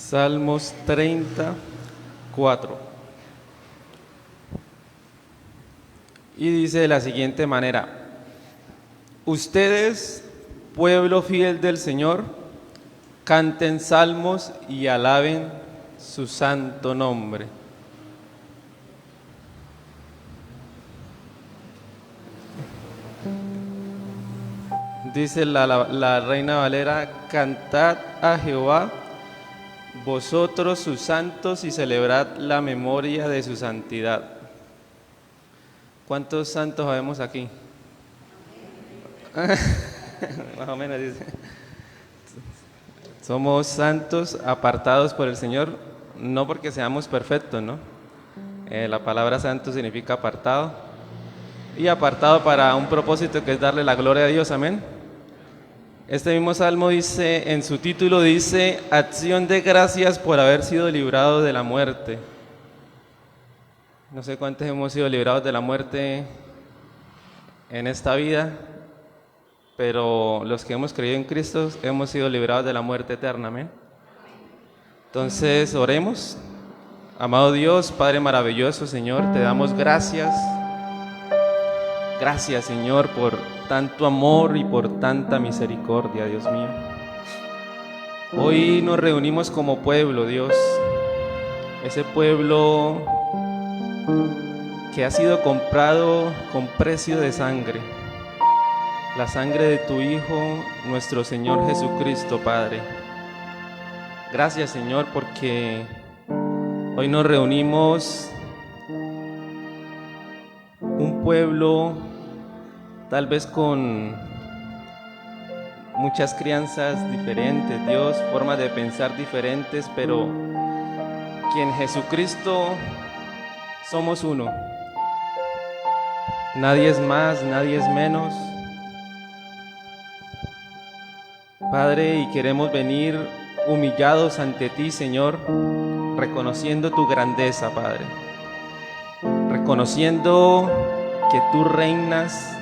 Salmos 34. Y dice de la siguiente manera: ustedes, pueblo fiel del Señor, canten salmos y alaben su santo nombre. Dice la Reina Valera: cantad a Jehová, vosotros sus santos, y celebrad la memoria de su santidad. ¿Cuántos santos habemos aquí? Más o menos dice. Somos santos apartados por el Señor, no porque seamos perfectos, ¿no? La palabra santo significa apartado, y apartado para un propósito que es darle la gloria a Dios, amén. Este mismo salmo dice, en su título dice: acción de gracias por haber sido librados de la muerte. No sé cuántos hemos sido librados de la muerte en esta vida, pero los que hemos creído en Cristo hemos sido librados de la muerte eterna, amén. Entonces oremos. Amado Dios, Padre maravilloso, Señor, te damos gracias. Gracias, Señor, por tanto amor y por tanta misericordia, Dios mío. Hoy nos reunimos como pueblo, Dios, ese pueblo que ha sido comprado con precio de sangre, la sangre de tu Hijo, nuestro Señor Jesucristo, Padre. Gracias, Señor, porque hoy nos reunimos un pueblo tal vez con muchas crianzas diferentes, Dios, formas de pensar diferentes, pero que en Jesucristo somos uno. Nadie es más, nadie es menos. Padre, y queremos venir humillados ante ti, Señor, reconociendo tu grandeza, Padre, reconociendo que tú reinas,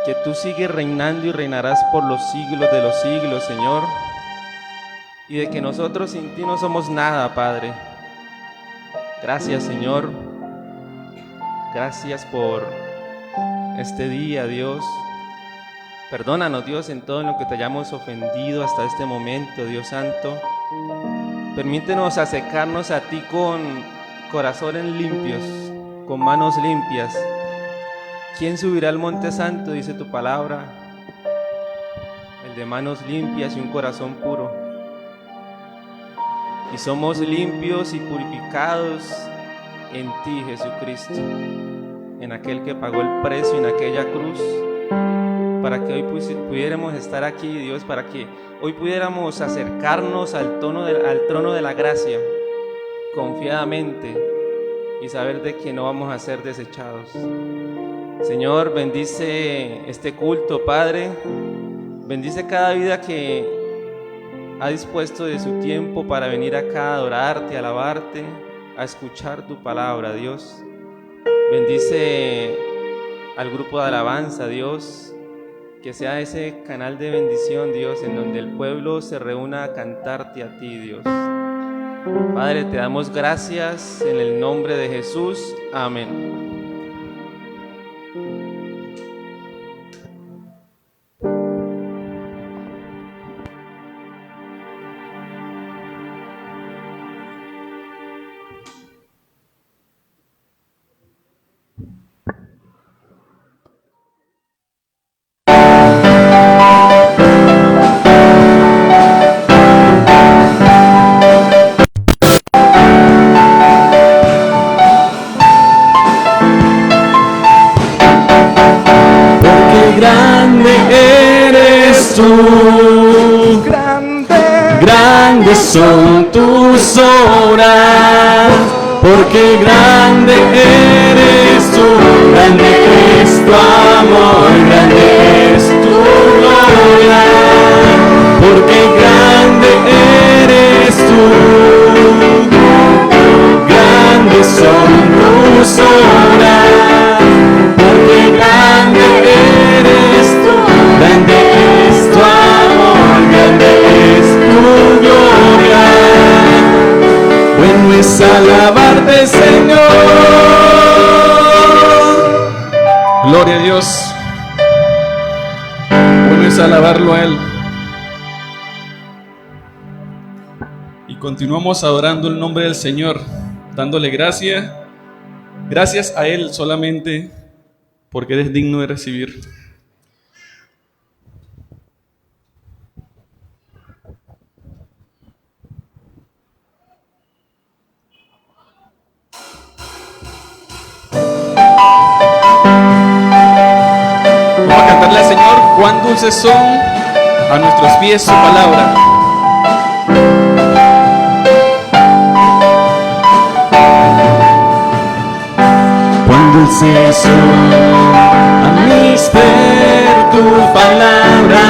que tú sigues reinando y reinarás por los siglos de los siglos, Señor, y de que nosotros sin ti no somos nada, Padre. Gracias, Señor. Gracias por este día, Dios. Perdónanos, Dios, en todo lo que te hayamos ofendido hasta este momento, Dios Santo. Permítenos acercarnos a ti con corazones limpios, con manos limpias. ¿Quién subirá al monte santo?, dice tu palabra. El de manos limpias y un corazón puro. Y somos limpios y purificados en ti, Jesucristo, en aquel que pagó el precio en aquella cruz, para que hoy pudiéramos estar aquí, Dios, para que hoy pudiéramos acercarnos al trono de la gracia confiadamente y saber de que no vamos a ser desechados. Señor, bendice este culto, Padre. Bendice cada vida que ha dispuesto de su tiempo para venir acá a adorarte, a alabarte, a escuchar tu palabra, Dios. Bendice al grupo de alabanza, Dios, que sea ese canal de bendición, Dios, en donde el pueblo se reúna a cantarte a ti, Dios. Padre, te damos gracias en el nombre de Jesús. Amén. Grandes son tus obras, porque grande eres tú, grande es tu amor, grande es tu gloria, porque grande eres tú, grandes son tus obras, porque grande eres tú, grande es tu amor, grande es tu bueno es alabarte, Señor. Gloria a Dios. Bueno es alabarlo a Él. Y continuamos adorando el nombre del Señor, dándole gracias a Él solamente, porque Él es digno de recibir. Vamos a cantarle al Señor: cuán dulces son a nuestros pies su palabra. Cuán dulces son a mis pies tu palabra,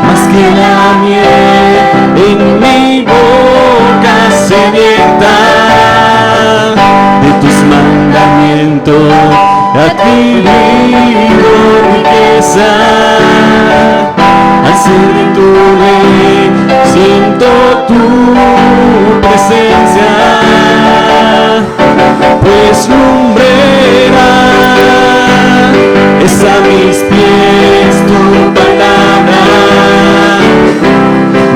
más que la miel en mi boca sedienta. De tus mandamientos adquirido riqueza, al ser de tu ley siento tu presencia, pues lumbrera es a mis pies tu palabra,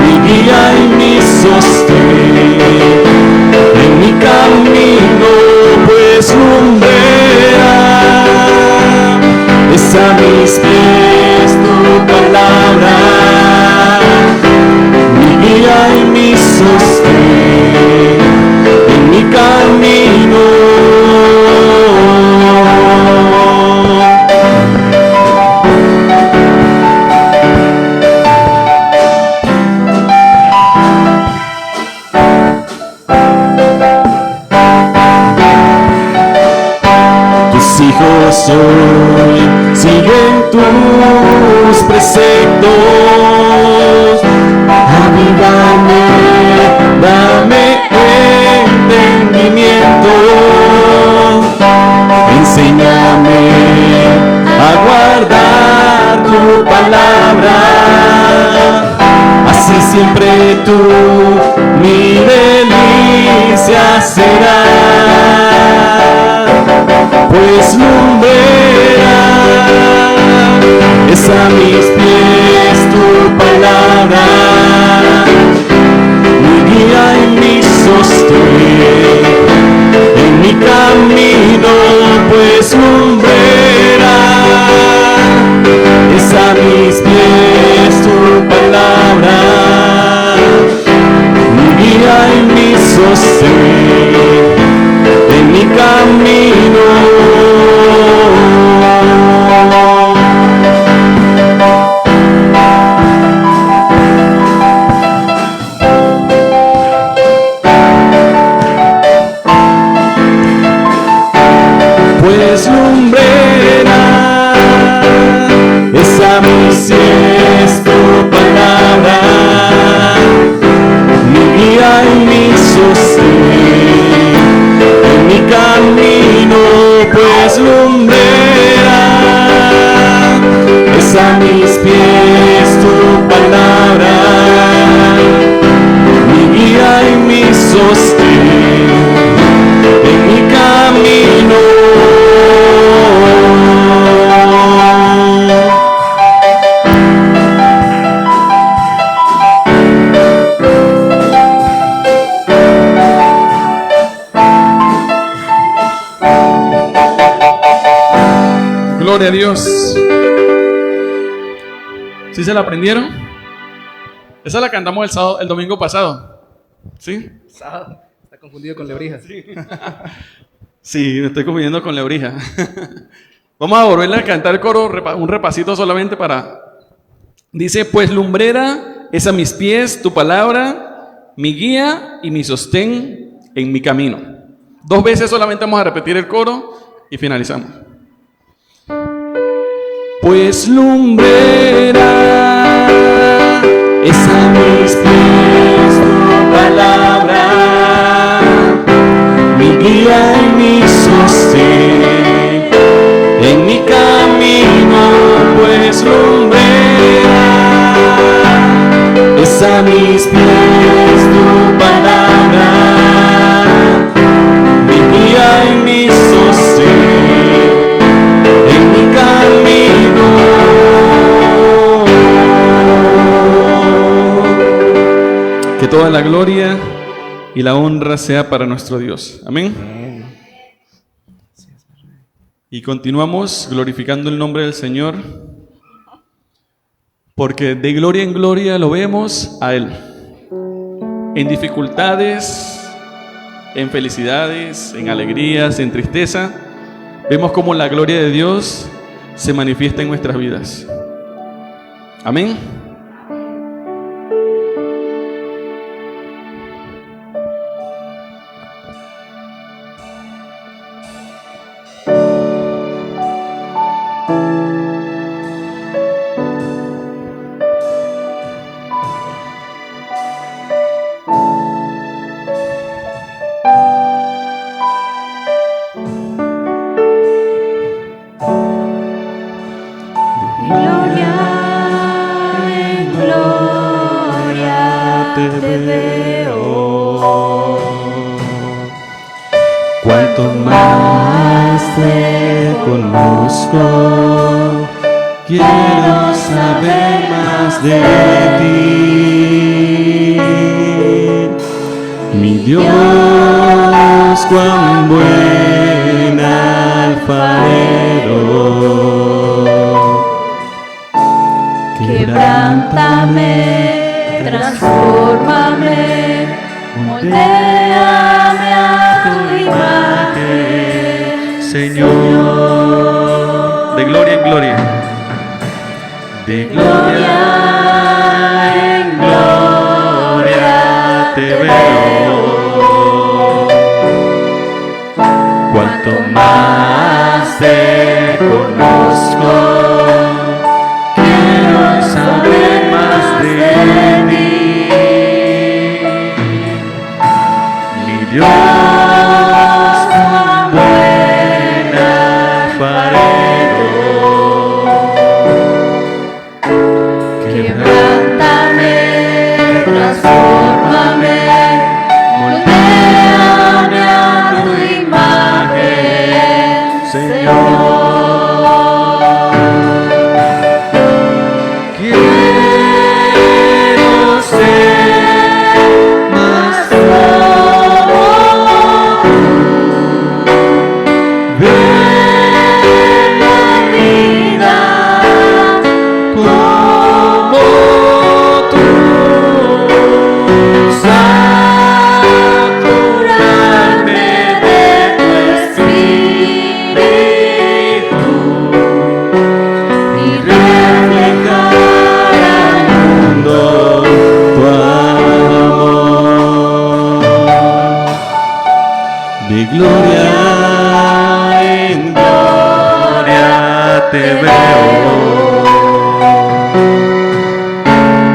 mi guía y mi sostén en mi camino, pues lumbrera es a mis pies tu palabra, mi guía y mi sostén en mi camino. Tus hijos hoy siguen tus preceptos, avívame, dame entendimiento, enséñame a guardar tu palabra, así siempre tú mi delicia serás, pues lumbrera es a mis pies tu palabra, mi guía y mi sostén en mi camino, pues lumbrera es a mis pies tu palabra, mi guía y mi sostén en mi camino. Pues lumbrera es a mis pies tu palabra, mi guía y mi sostén en mi camino, pues lumbrera es a mis pies tu palabra, mi guía y mi sostén en mi camino. Gloria a Dios. ¿Sí se la aprendieron? Esa la cantamos el domingo pasado. ¿Sí? Sábado. Está confundido con Lebrija. Sí, me estoy confundiendo con Lebrija. Vamos a volverle a cantar el coro, un repasito solamente para... Dice: pues lumbrera es a mis pies tu palabra, mi guía y mi sostén en mi camino. 2 veces solamente vamos a repetir el coro y finalizamos. Pues lumbrera es a mis pies tu palabra, mi guía y mi sostén en mi camino, pues lumbrera es a mis pies tu palabra, toda la gloria y la honra sea para nuestro Dios. Amén. Y continuamos glorificando el nombre del Señor, porque de gloria en gloria lo vemos a Él. En dificultades, en felicidades, en alegrías, en tristeza, vemos cómo la gloria de Dios se manifiesta en nuestras vidas. Amén. Cuanto más te conozco, quiero saber más de ti. Mi Dios, cuán buen alfarero. Quebrántame, transfórmame, moldéame a tu imagen, Señor, de gloria en gloria, de gloria en gloria te veo. Cuanto más te conozco, quiero saber más de ti. Mi Dios, buen alfarero, quebrántame, transfórmame, moldéame a tu imagen, Señor. quiero ser más De gloria en gloria te veo.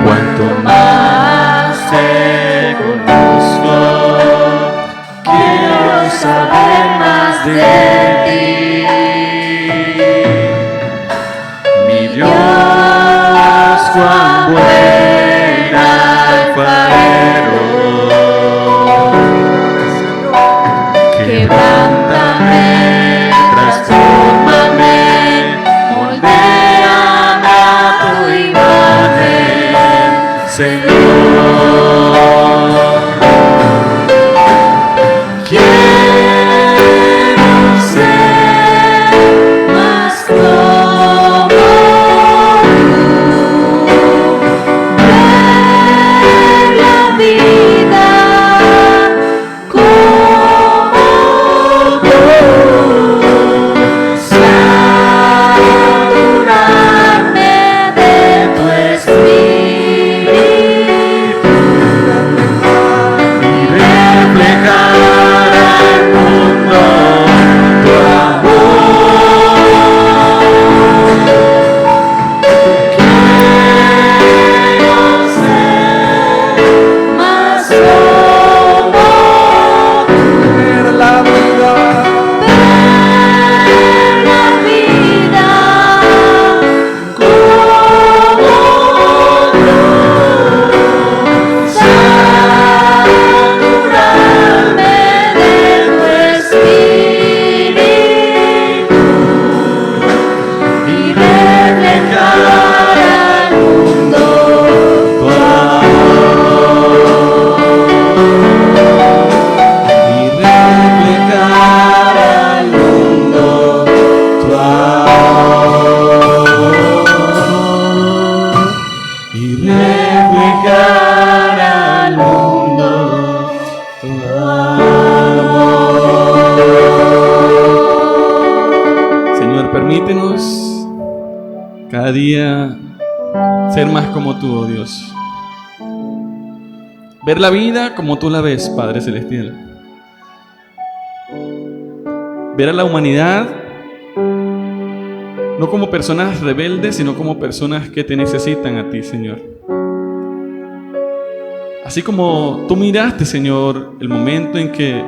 Cuanto más te conozco, quiero saber más de ti. Mi Dios, cuán buen alfarero. Quebrántame, transfórmame, moldéame permítenos cada día ser más como tú, oh Dios. Ver la vida como tú la ves, Padre Celestial. Ver a la humanidad no como personas rebeldes, sino como personas que te necesitan a ti, Señor. Así como tú miraste, Señor, el momento en que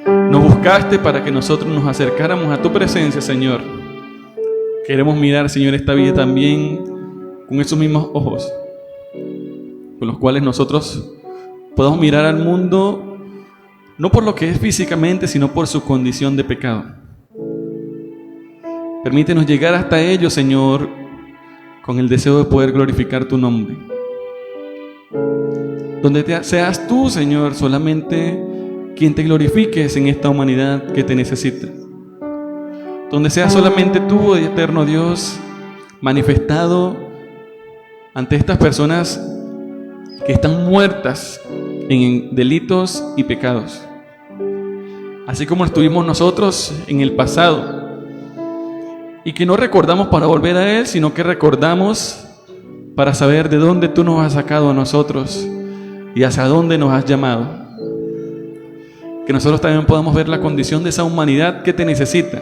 nos buscaste para que nosotros nos acercáramos a tu presencia, Señor. Queremos mirar, Señor, esta vida también con esos mismos ojos, con los cuales nosotros podamos mirar al mundo no por lo que es físicamente, sino por su condición de pecado. Permítenos llegar hasta ellos, Señor, con el deseo de poder glorificar tu nombre. Donde seas tú, Señor, solamente quien te glorifiques en esta humanidad que te necesita. Donde seas solamente tú, eterno Dios, manifestado ante estas personas que están muertas en delitos y pecados. Así como estuvimos nosotros en el pasado, y que no recordamos para volver a Él, sino que recordamos para saber de dónde tú nos has sacado a nosotros y hacia dónde nos has llamado. Que nosotros también podamos ver la condición de esa humanidad que te necesita,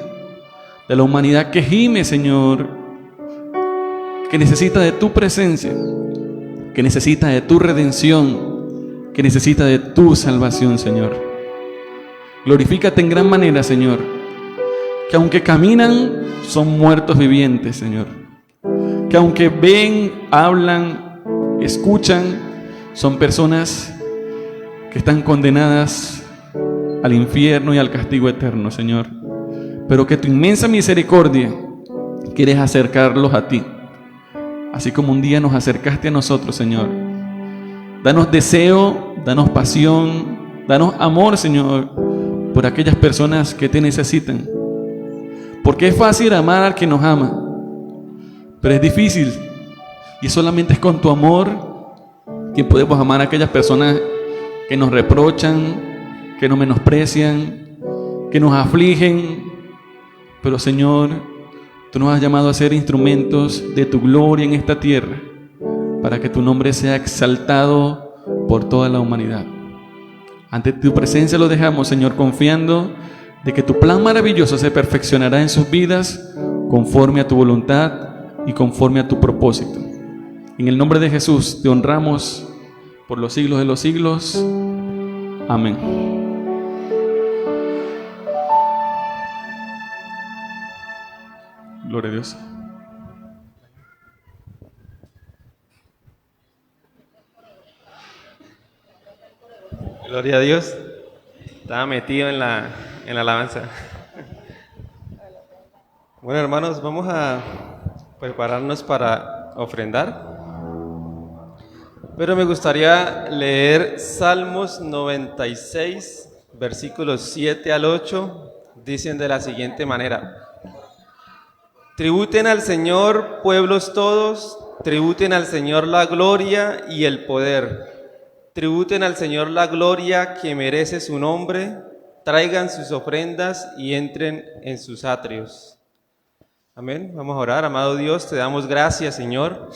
de la humanidad que gime, Señor, que necesita de tu presencia, que necesita de tu redención, que necesita de tu salvación, Señor. Glorifícate en gran manera, Señor, que aunque caminan, son muertos vivientes, Señor. Que aunque ven, hablan, escuchan, son personas que están condenadas al infierno y al castigo eterno, Señor. Pero que tu inmensa misericordia quieres acercarlos a ti, así como un día nos acercaste a nosotros, Señor. Danos deseo, danos pasión, danos amor, Señor, por aquellas personas que te necesitan. Porque es fácil amar al que nos ama, pero es difícil, y solamente es con tu amor que podemos amar a aquellas personas que nos reprochan, que nos menosprecian, que nos afligen. Pero, Señor, tú nos has llamado a ser instrumentos de tu gloria en esta tierra, para que tu nombre sea exaltado por toda la humanidad. Ante tu presencia lo dejamos, Señor, confiando de que tu plan maravilloso se perfeccionará en sus vidas conforme a tu voluntad y conforme a tu propósito. En el nombre de Jesús te honramos por los siglos de los siglos. Amén. Gloria a Dios. Gloria a Dios. Estaba metido en la alabanza. Bueno, hermanos, vamos a prepararnos para ofrendar. Pero me gustaría leer Salmos 96, versículos 7 al 8. Dicen de la siguiente manera: Tributen al Señor, pueblos todos, tributen al Señor la gloria y el poder. Tributen al Señor la gloria que merece su nombre, traigan sus ofrendas y entren en sus atrios. Amén. Vamos a orar. Amado Dios, te damos gracias, Señor.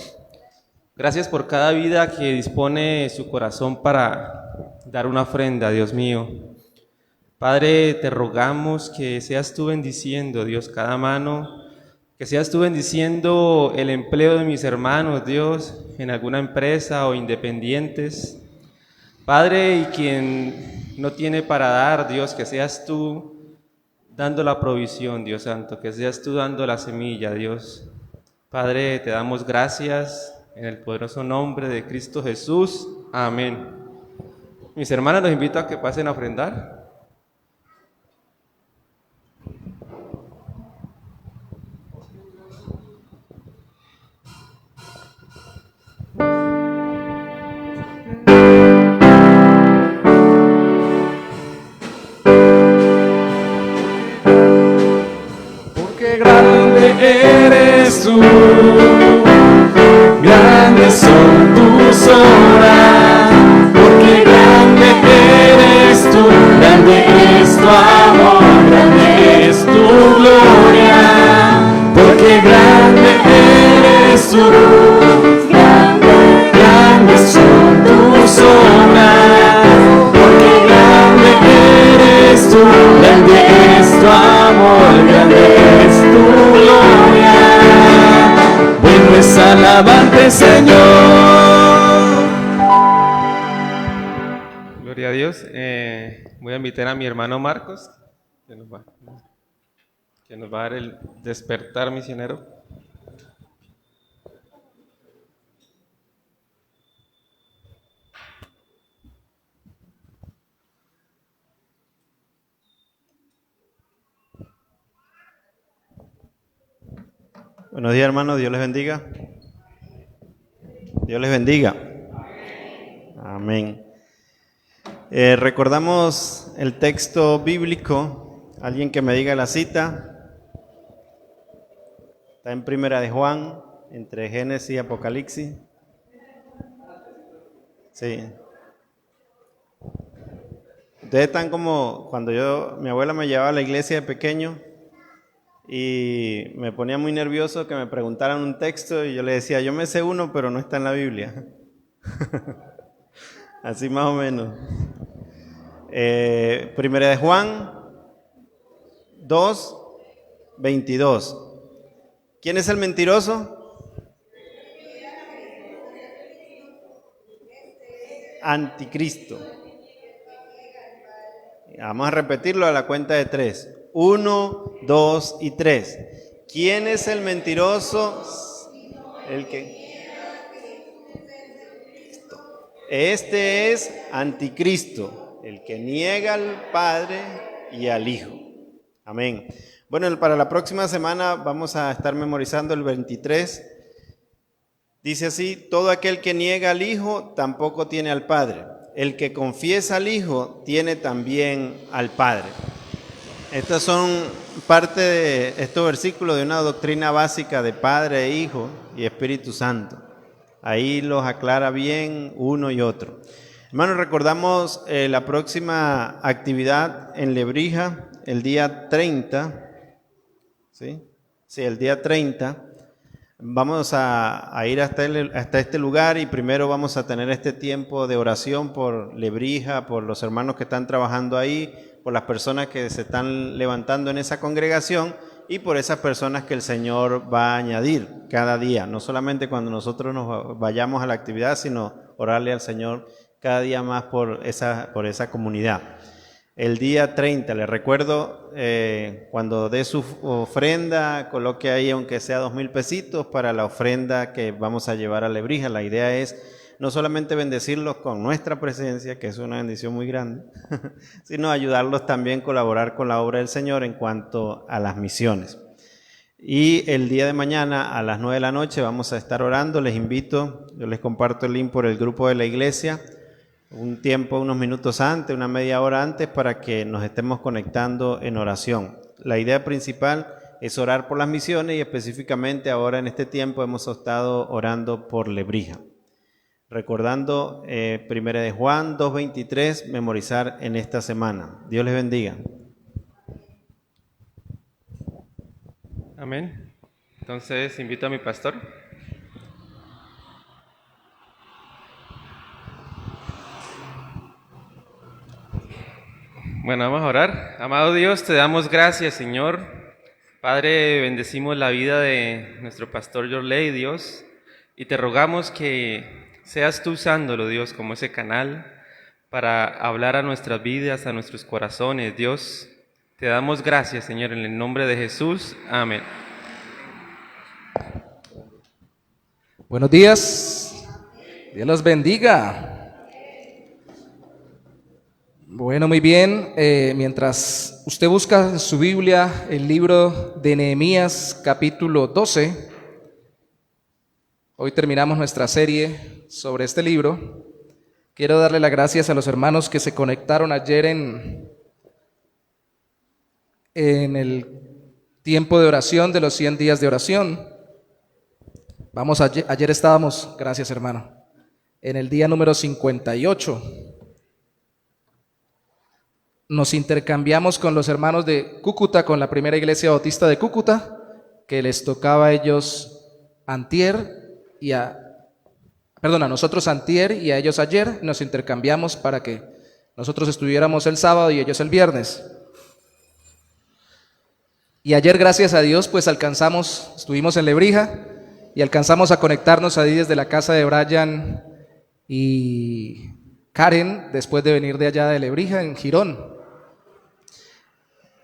Gracias por cada vida que dispone su corazón para dar una ofrenda, Dios mío. Padre, te rogamos que seas tú bendiciendo, Dios, cada mano, que seas tú bendiciendo el empleo de mis hermanos, Dios, en alguna empresa o independientes. Padre, y quien no tiene para dar, Dios, que seas tú dando la provisión, Dios Santo, que seas tú dando la semilla, Dios. Padre, te damos gracias en el poderoso nombre de Cristo Jesús. Amén. Mis hermanas, los invito a que pasen a ofrendar. Eres tú, grandes son tus obras, porque grande eres tú, grande es tu amor, grande es tu gloria, porque Jesús, grande, Grandes son tus obras, porque grande eres tú, grande es tu amor, grande es tu gloria. Bueno es alabarte, Señor. Gloria a Dios. Voy a invitar a mi hermano Marcos, que nos va a dar el despertar misionero. Buenos días, hermanos. Dios les bendiga. Dios les bendiga. Amén. Recordamos el texto bíblico. Alguien que me diga la cita. Está en Primera de Juan, entre Génesis y Apocalipsis. Sí. Ustedes están como cuando mi abuela me llevaba a la iglesia de pequeño. Y me ponía muy nervioso que me preguntaran un texto y yo le decía, yo me sé uno, pero no está en la Biblia. Así más o menos. Primera de Juan 2:22. ¿Quién es el mentiroso? Anticristo. Vamos a repetirlo a la cuenta de 3. 1, 2 y 3. ¿Quién es el mentiroso? El que... Este es Anticristo, el que niega al Padre y al Hijo. Amén. Bueno, para la próxima semana vamos a estar memorizando el 23. Dice así: todo aquel que niega al Hijo tampoco tiene al Padre. El que confiesa al Hijo tiene también al Padre. Estas son parte de estos versículos de una doctrina básica de Padre, Hijo y Espíritu Santo. Ahí los aclara bien uno y otro. Hermanos, recordamos la próxima actividad en Lebrija, el día 30. ¿Sí? Sí, el día 30. Vamos a ir hasta este lugar y primero vamos a tener este tiempo de oración por Lebrija, por los hermanos que están trabajando ahí, por las personas que se están levantando en esa congregación y por esas personas que el Señor va a añadir cada día, no solamente cuando nosotros nos vayamos a la actividad, sino orarle al Señor cada día más por esa comunidad. El día 30, les recuerdo, cuando dé su ofrenda, coloque ahí aunque sea 2,000 pesitos para la ofrenda que vamos a llevar a Lebrija. La idea es no solamente bendecirlos con nuestra presencia, que es una bendición muy grande, sino ayudarlos también a colaborar con la obra del Señor en cuanto a las misiones. Y el día de mañana a las 9 de la noche vamos a estar orando. Les invito, yo les comparto el link por el grupo de la iglesia, un tiempo, unos minutos antes, una media hora antes, para que nos estemos conectando en oración. La idea principal es orar por las misiones y específicamente ahora en este tiempo hemos estado orando por Lebrija. Recordando 1 de Juan 2:23, memorizar en esta semana. Dios les bendiga. Amén. Entonces invito a mi pastor. Bueno, vamos a orar. Amado Dios, te damos gracias, Señor. Padre, bendecimos la vida de nuestro pastor Yorley, Dios, y te rogamos que seas tú usándolo, Dios, como ese canal para hablar a nuestras vidas, a nuestros corazones, Dios. Te damos gracias, Señor, en el nombre de Jesús. Amén. Buenos días. Dios los bendiga. Bueno, muy bien. Mientras usted busca en su Biblia el libro de Nehemías, capítulo 12, hoy terminamos nuestra serie sobre este libro. Quiero darle las gracias a los hermanos que se conectaron ayer en el tiempo de oración de los 100 días de oración. Ayer estábamos, gracias hermano, en el día número 58. Nos intercambiamos con los hermanos de Cúcuta, con la primera iglesia bautista de Cúcuta, que les tocaba a ellos antier, a nosotros antier y a ellos ayer. Nos intercambiamos para que nosotros estuviéramos el sábado y ellos el viernes. Y ayer, gracias a Dios, pues estuvimos en Lebrija y alcanzamos a conectarnos ahí desde la casa de Brian y Karen, después de venir de allá de Lebrija, en Girón.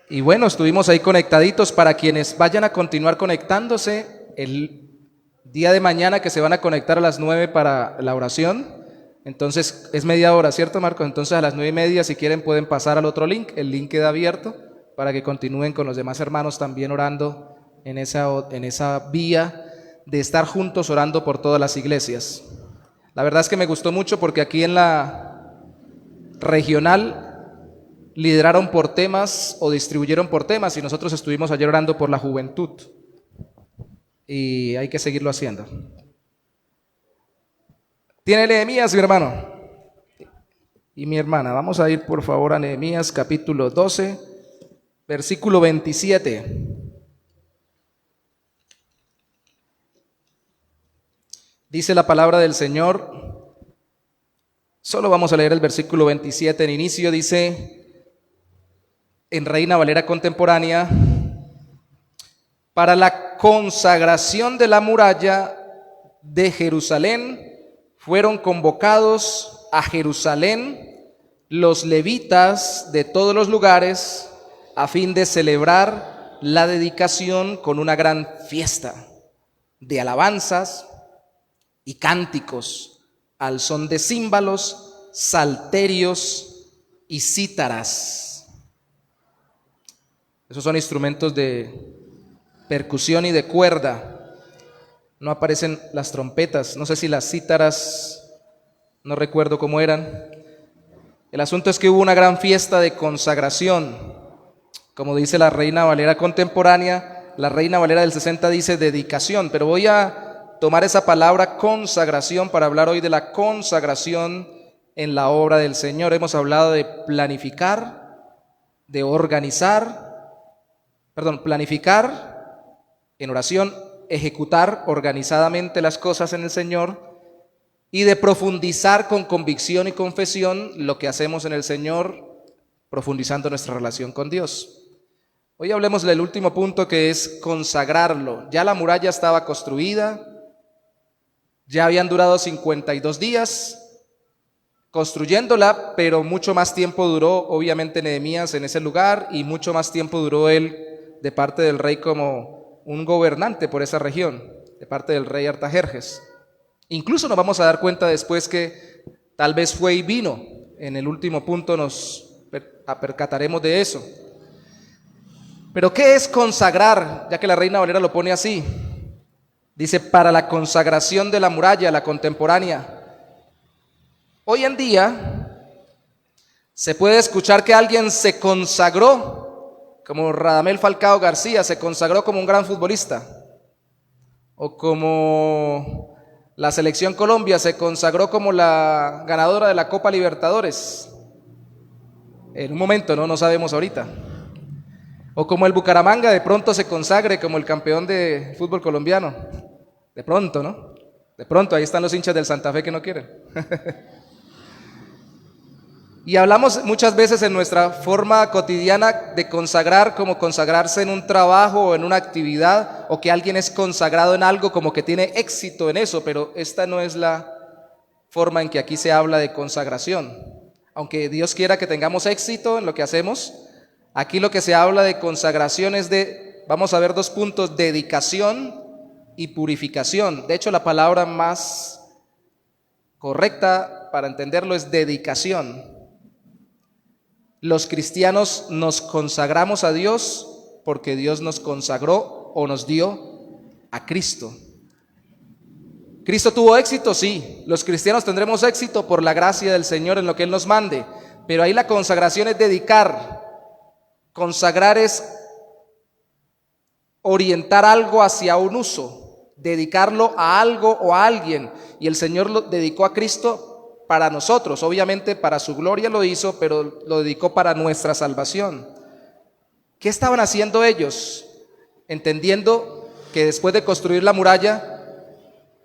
Y bueno, estuvimos ahí conectaditos. Para quienes vayan a continuar conectándose, el día de mañana que se van a conectar a las 9 para la oración, entonces es media hora, ¿cierto, Marcos? Entonces a las 9:30, si quieren, pueden pasar al otro link, el link queda abierto para que continúen con los demás hermanos también orando en esa vía de estar juntos orando por todas las iglesias. La verdad es que me gustó mucho porque aquí en la regional lideraron por temas o distribuyeron por temas y nosotros estuvimos ayer orando por la juventud y hay que seguirlo haciendo. ¿Tiene Nehemías, mi hermano? Y mi hermana, vamos a ir por favor a Nehemías capítulo 12, versículo 27. Dice la palabra del Señor, solo vamos a leer el versículo 27 en inicio, dice en Reina Valera contemporánea: para la consagración de la muralla de Jerusalén fueron convocados a Jerusalén los levitas de todos los lugares a fin de celebrar la dedicación con una gran fiesta de alabanzas y cánticos al son de címbalos, salterios y cítaras. Esos son instrumentos de percusión y de cuerda. No aparecen las trompetas, no sé si las cítaras, no recuerdo cómo eran. El asunto es que hubo una gran fiesta de consagración. Como dice la Reina Valera contemporánea, la Reina Valera del 60 dice dedicación, pero voy a tomar esa palabra consagración para hablar hoy de la consagración en la obra del Señor. Hemos hablado de planificar, de planificar en oración, ejecutar organizadamente las cosas en el Señor y de profundizar con convicción y confesión lo que hacemos en el Señor, profundizando nuestra relación con Dios. Hoy hablemos del último punto, que es consagrarlo. Ya la muralla estaba construida, ya habían durado 52 días construyéndola, pero mucho más tiempo duró obviamente Nehemías en ese lugar y mucho más tiempo duró él de parte del rey como un gobernante por esa región, de parte del rey Artajerjes. Incluso nos vamos a dar cuenta después que tal vez fue y vino. En el último punto nos percataremos de eso. Pero ¿qué es consagrar? Ya que la Reina Valera lo pone así. Dice, para la consagración de la muralla, la contemporánea. Hoy en día se puede escuchar que alguien se consagró, como Radamel Falcao García se consagró como un gran futbolista, o como la Selección Colombia se consagró como la ganadora de la Copa Libertadores. En un momento, no sabemos ahorita. O como el Bucaramanga de pronto se consagre como el campeón de fútbol colombiano. De pronto, ¿no? De pronto, ahí están los hinchas del Santa Fe que no quieren. Y hablamos muchas veces en nuestra forma cotidiana de consagrar como consagrarse en un trabajo o en una actividad, o que alguien es consagrado en algo como que tiene éxito en eso, pero esta no es la forma en que aquí se habla de consagración. Aunque Dios quiera que tengamos éxito en lo que hacemos, aquí lo que se habla de consagración es vamos a ver 2 puntos, dedicación y purificación. De hecho, la palabra más correcta para entenderlo es dedicación. Los cristianos nos consagramos a Dios porque Dios nos consagró o nos dio a Cristo. ¿Cristo tuvo éxito? Sí. Los cristianos tendremos éxito por la gracia del Señor en lo que Él nos mande. Pero ahí la consagración es dedicar. Consagrar es orientar algo hacia un uso, dedicarlo a algo o a alguien. Y el Señor lo dedicó a Cristo para nosotros, obviamente para su gloria lo hizo, pero lo dedicó para nuestra salvación. ¿Qué estaban haciendo ellos? Entendiendo que después de construir la muralla,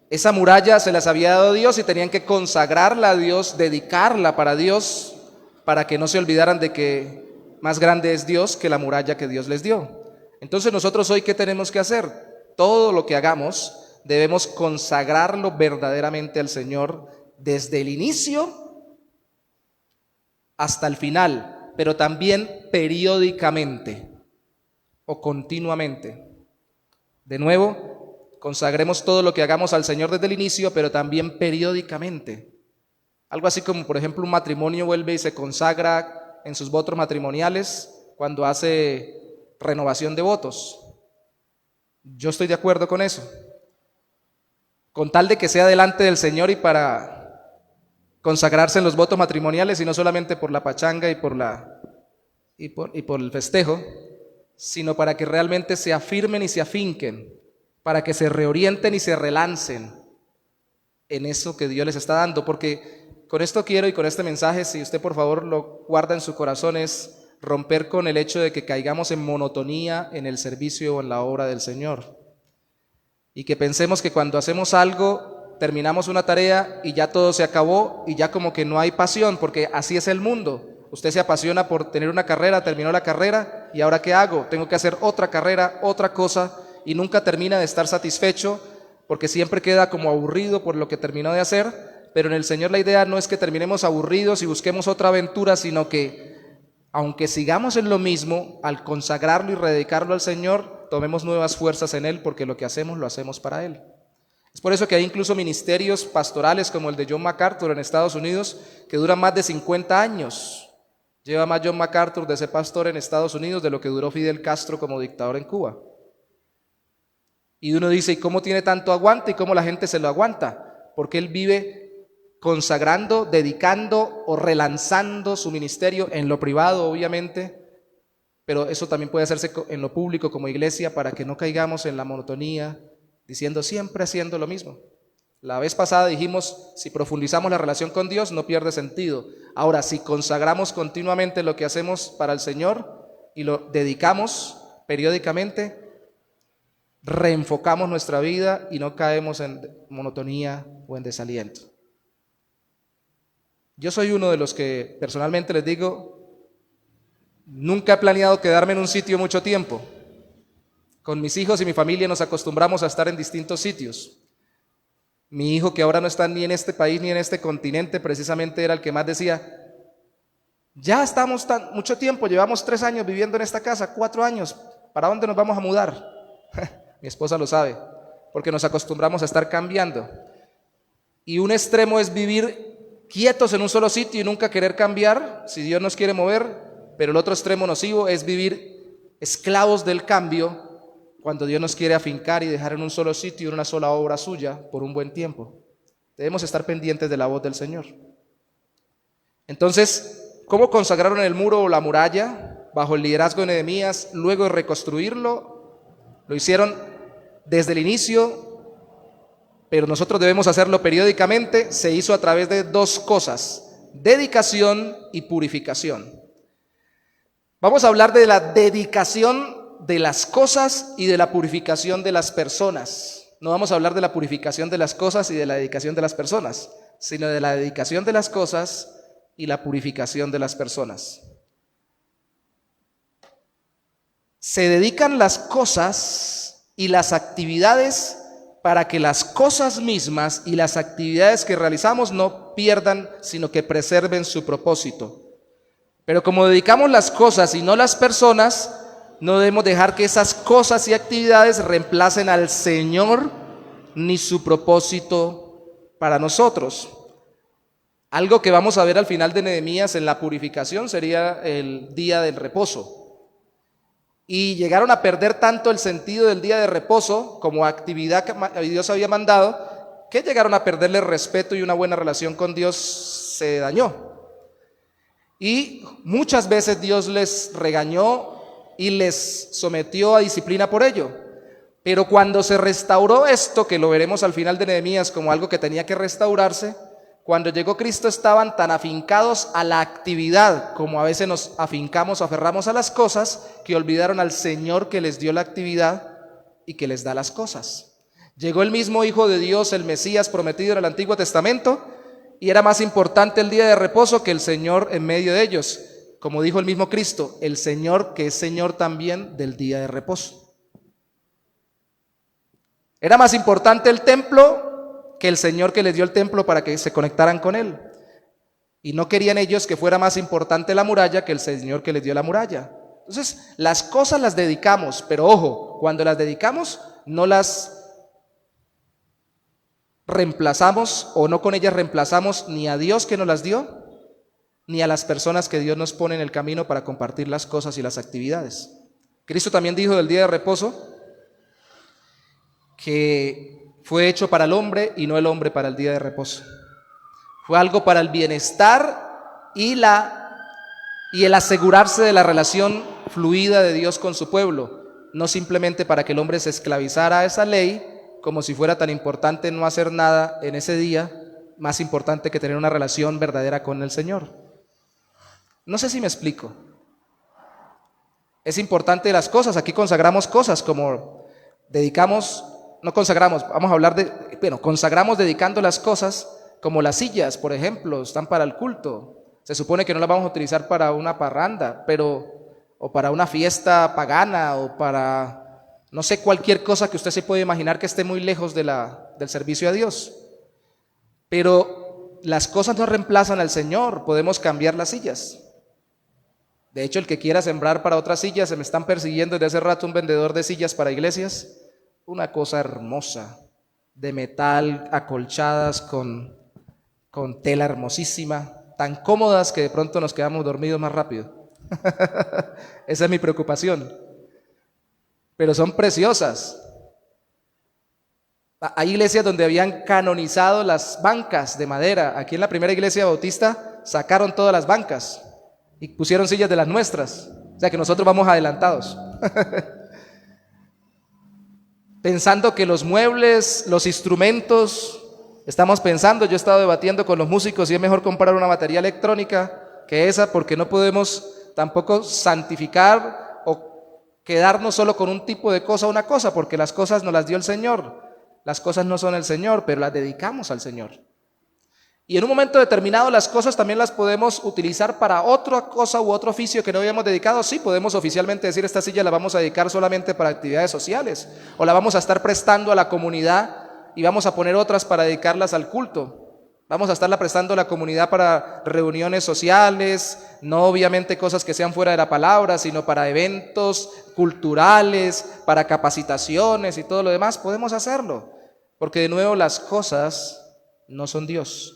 Esa muralla se las había dado Dios y tenían que consagrarla a Dios, dedicarla para Dios, para que no se olvidaran de que más grande es Dios que la muralla que Dios les dio. Entonces nosotros hoy, ¿qué tenemos que hacer? Todo lo que hagamos debemos consagrarlo verdaderamente al Señor desde el inicio hasta el final, pero también periódicamente o continuamente. De nuevo, consagremos todo lo que hagamos al Señor desde el inicio, pero también periódicamente. Algo así como, por ejemplo, un matrimonio vuelve y se consagra en sus votos matrimoniales cuando hace renovación de votos. Yo estoy de acuerdo con eso. Con tal de que sea delante del Señor y para consagrarse en los votos matrimoniales y no solamente por la pachanga y por el festejo, sino para que realmente se afirmen y se afinquen, para que se reorienten y se relancen en eso que Dios les está dando. Porque con esto quiero, y con este mensaje, si usted por favor lo guarda en su corazón, es romper con el hecho de que caigamos en monotonía en el servicio o en la obra del Señor. Y que pensemos que cuando hacemos algo, terminamos una tarea y ya todo se acabó y ya como que no hay pasión, porque así es el mundo. Usted se apasiona por tener una carrera, terminó la carrera y ahora ¿qué hago? Tengo que hacer otra carrera, otra cosa, y nunca termina de estar satisfecho porque siempre queda como aburrido por lo que terminó de hacer. Pero en el Señor la idea no es que terminemos aburridos y busquemos otra aventura, sino que aunque sigamos en lo mismo, al consagrarlo y rededicarlo al Señor, tomemos nuevas fuerzas en Él, porque lo que hacemos lo hacemos para Él. Es por eso que hay incluso ministerios pastorales como el de John MacArthur en Estados Unidos que duran más de 50 años. Lleva más John MacArthur de ser pastor en Estados Unidos de lo que duró Fidel Castro como dictador en Cuba. Y uno dice, ¿y cómo tiene tanto aguante y cómo la gente se lo aguanta? Porque él vive consagrando, dedicando o relanzando su ministerio en lo privado, obviamente, pero eso también puede hacerse en lo público como iglesia para que no caigamos en la monotonía, diciendo siempre haciendo lo mismo. La vez pasada dijimos, si profundizamos la relación con Dios no pierde sentido. Ahora, si consagramos continuamente lo que hacemos para el Señor y lo dedicamos periódicamente, reenfocamos nuestra vida y no caemos en monotonía o en desaliento. Yo soy uno de los que personalmente les digo, nunca he planeado quedarme en un sitio mucho tiempo. Con mis hijos y mi familia nos acostumbramos a estar en distintos sitios. Mi hijo, que ahora no está ni en este país ni en este continente, precisamente era el que más decía, ya estamos mucho tiempo, llevamos 3 años viviendo en esta casa, 4 años, ¿para dónde nos vamos a mudar? Mi esposa lo sabe, porque nos acostumbramos a estar cambiando. Y un extremo es vivir quietos en un solo sitio y nunca querer cambiar, si Dios nos quiere mover, pero el otro extremo nocivo es vivir esclavos del cambio cuando Dios nos quiere afincar y dejar en un solo sitio, en una sola obra suya, por un buen tiempo. Debemos estar pendientes de la voz del Señor. Entonces, ¿cómo consagraron el muro o la muralla? Bajo el liderazgo de Nehemías, luego de reconstruirlo, lo hicieron desde el inicio, pero nosotros debemos hacerlo periódicamente. Se hizo a través de 2 cosas, dedicación y purificación. Vamos a hablar de la dedicación de las cosas y de la purificación de las personas. No vamos a hablar de la purificación de las cosas y de la dedicación de las personas, sino de la dedicación de las cosas y la purificación de las personas. Se dedican las cosas y las actividades para que las cosas mismas y las actividades que realizamos no pierdan, sino que preserven su propósito. Pero como dedicamos las cosas y no las personas, no debemos dejar que esas cosas y actividades reemplacen al Señor ni su propósito para nosotros. Algo que vamos a ver al final de Nehemías en la purificación sería el día del reposo. Y llegaron a perder tanto el sentido del día de reposo como actividad que Dios había mandado, que llegaron a perderle respeto y una buena relación con Dios se dañó. Y muchas veces Dios les regañó y les sometió a disciplina por ello. Pero cuando se restauró esto, que lo veremos al final de Nehemías como algo que tenía que restaurarse, cuando llegó Cristo estaban tan afincados a la actividad como a veces nos afincamos o aferramos a las cosas, que olvidaron al Señor que les dio la actividad y que les da las cosas. Llegó el mismo Hijo de Dios, el Mesías prometido en el Antiguo Testamento, y era más importante el día de reposo que el Señor en medio de ellos. Como dijo el mismo Cristo, el Señor que es Señor también del día de reposo. Era más importante el templo que el Señor que les dio el templo para que se conectaran con Él. Y no querían ellos que fuera más importante la muralla que el Señor que les dio la muralla. Entonces, las cosas las dedicamos, pero ojo, cuando las dedicamos, no las reemplazamos o no con ellas reemplazamos ni a Dios que nos las dio, ni a las personas que Dios nos pone en el camino para compartir las cosas y las actividades. Cristo también dijo del día de reposo que fue hecho para el hombre y no el hombre para el día de reposo. Fue algo para el bienestar y el asegurarse de la relación fluida de Dios con su pueblo, no simplemente para que el hombre se esclavizara a esa ley, como si fuera tan importante no hacer nada en ese día, más importante que tener una relación verdadera con el Señor. No sé si me explico. Es importante las cosas, aquí consagramos cosas como consagramos dedicando las cosas como las sillas, por ejemplo, están para el culto. Se supone que no las vamos a utilizar para una parranda, o para una fiesta pagana, o para, no sé, cualquier cosa que usted se puede imaginar que esté muy lejos del servicio a Dios. Pero las cosas no reemplazan al Señor, podemos cambiar las sillas. De hecho, el que quiera sembrar para otras sillas, se me están persiguiendo desde hace rato un vendedor de sillas para iglesias, una cosa hermosa, de metal, acolchadas con tela hermosísima, tan cómodas que de pronto nos quedamos dormidos más rápido. Esa es mi preocupación. Pero son preciosas. Hay iglesias donde habían canonizado las bancas de madera. Aquí en la primera iglesia bautista sacaron todas las bancas y pusieron sillas de las nuestras. O sea que nosotros vamos adelantados. Pensando que los muebles, los instrumentos, estamos pensando, yo he estado debatiendo con los músicos si es mejor comprar una batería electrónica que esa, porque no podemos tampoco santificar o quedarnos solo con un tipo de cosa, una cosa, porque las cosas nos las dio el Señor. Las cosas no son el Señor, pero las dedicamos al Señor. Y en un momento determinado las cosas también las podemos utilizar para otra cosa u otro oficio que no habíamos dedicado. Sí, podemos oficialmente decir esta silla la vamos a dedicar solamente para actividades sociales, o la vamos a estar prestando a la comunidad y vamos a poner otras para dedicarlas al culto. Vamos a estarla prestando a la comunidad para reuniones sociales, no obviamente cosas que sean fuera de la palabra, sino para eventos culturales, para capacitaciones y todo lo demás. Podemos hacerlo, porque de nuevo las cosas no son Dios,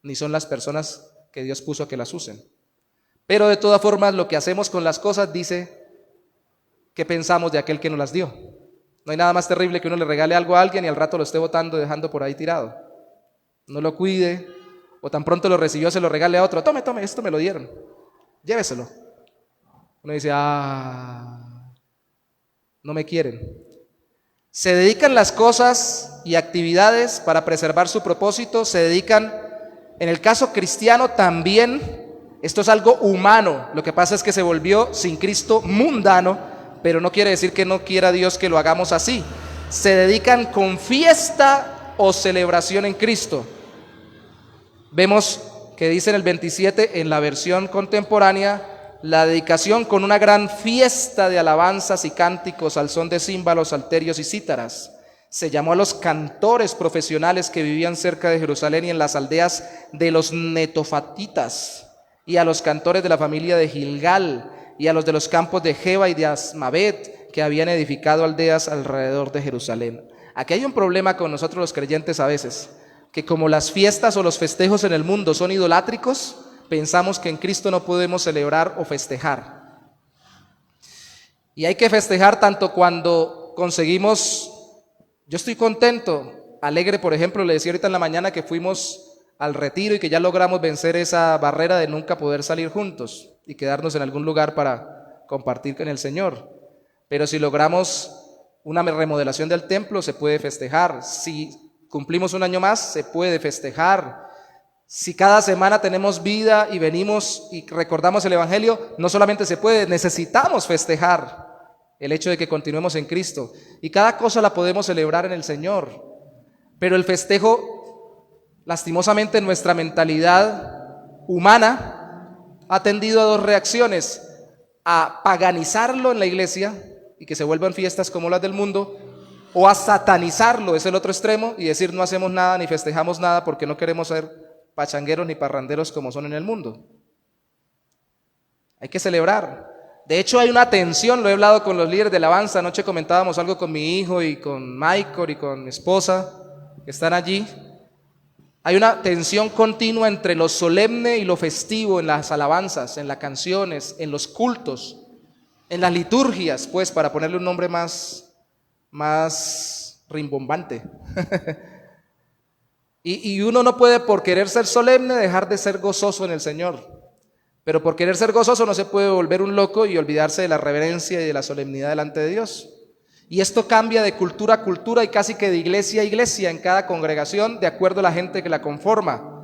ni son las personas que Dios puso que las usen. Pero de todas formas lo que hacemos con las cosas dice qué pensamos de aquel que nos las dio. No hay nada más terrible que uno le regale algo a alguien y al rato lo esté botando, dejando por ahí tirado. No lo cuide, o tan pronto lo recibió se lo regale a otro. Tome, esto me lo dieron, lléveselo. Uno dice, no me quieren. Se dedican las cosas y actividades para preservar su propósito, se dedican, en el caso cristiano también, esto es algo humano, lo que pasa es que se volvió sin Cristo mundano, pero no quiere decir que no quiera Dios que lo hagamos así. Se dedican con fiesta o celebración en Cristo. Vemos que dice en el 27, en la versión contemporánea, la dedicación con una gran fiesta de alabanzas y cánticos al son de címbalos, salterios y cítaras. Se llamó a los cantores profesionales que vivían cerca de Jerusalén y en las aldeas de los netofatitas, y a los cantores de la familia de Gilgal, y a los de los campos de Geba y de Asmavet, que habían edificado aldeas alrededor de Jerusalén. Aquí hay un problema con nosotros los creyentes a veces, que como las fiestas o los festejos en el mundo son idolátricos, pensamos que en Cristo no podemos celebrar o festejar. Y hay que festejar tanto cuando conseguimos. Yo estoy contento, alegre, por ejemplo, le decía ahorita en la mañana que fuimos al retiro y que ya logramos vencer esa barrera de nunca poder salir juntos y quedarnos en algún lugar para compartir con el Señor. Pero si logramos una remodelación del templo, se puede festejar. Si cumplimos un año más, se puede festejar. Si cada semana tenemos vida y venimos y recordamos el Evangelio, no solamente se puede, necesitamos festejar. el hecho de que continuemos en Cristo. Y cada cosa la podemos celebrar en el Señor. Pero el festejo, lastimosamente, en nuestra mentalidad humana, ha tendido a dos reacciones: a paganizarlo en la iglesia y que se vuelvan fiestas como las del mundo, o a satanizarlo, es el otro extremo, y decir no hacemos nada ni festejamos nada porque no queremos ser pachangueros ni parranderos como son en el mundo. Hay que celebrar. De hecho, hay una tensión, lo he hablado con los líderes de alabanza. Anoche comentábamos algo con mi hijo y con Michael y con mi esposa, que están allí. Hay una tensión continua entre lo solemne y lo festivo en las alabanzas, en las canciones, en los cultos, en las liturgias, pues, para ponerle un nombre más rimbombante. y uno no puede, por querer ser solemne, dejar de ser gozoso en el Señor. Pero por querer ser gozoso no se puede volver un loco y olvidarse de la reverencia y de la solemnidad delante de Dios. Y esto cambia de cultura a cultura y casi que de iglesia a iglesia en cada congregación, de acuerdo a la gente que la conforma.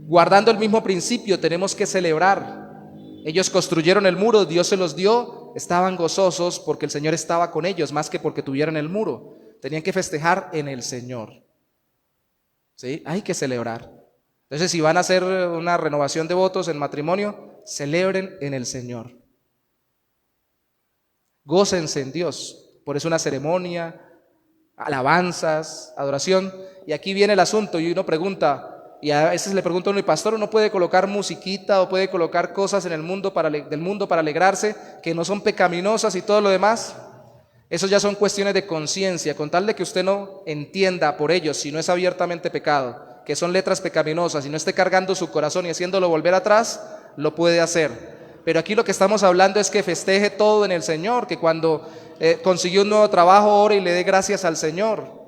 Guardando el mismo principio, tenemos que celebrar. Ellos construyeron el muro, Dios se los dio, estaban gozosos porque el Señor estaba con ellos, más que porque tuvieran el muro. Tenían que festejar en el Señor. ¿Sí? Hay que celebrar. Entonces, si van a hacer una renovación de votos en matrimonio, celebren en el Señor. Gócense en Dios. Por eso una ceremonia, alabanzas, adoración. Y aquí viene el asunto y uno pregunta, y a veces le pregunto a uno, pastor, ¿uno puede colocar musiquita o puede colocar cosas en el mundo del mundo para alegrarse que no son pecaminosas y todo lo demás? Eso ya son cuestiones de conciencia, con tal de que usted no entienda por ellos, si no es abiertamente pecado, que son letras pecaminosas y no esté cargando su corazón y haciéndolo volver atrás, lo puede hacer. Pero aquí lo que estamos hablando es que festeje todo en el Señor, que cuando consiguió un nuevo trabajo ore y le dé gracias al Señor.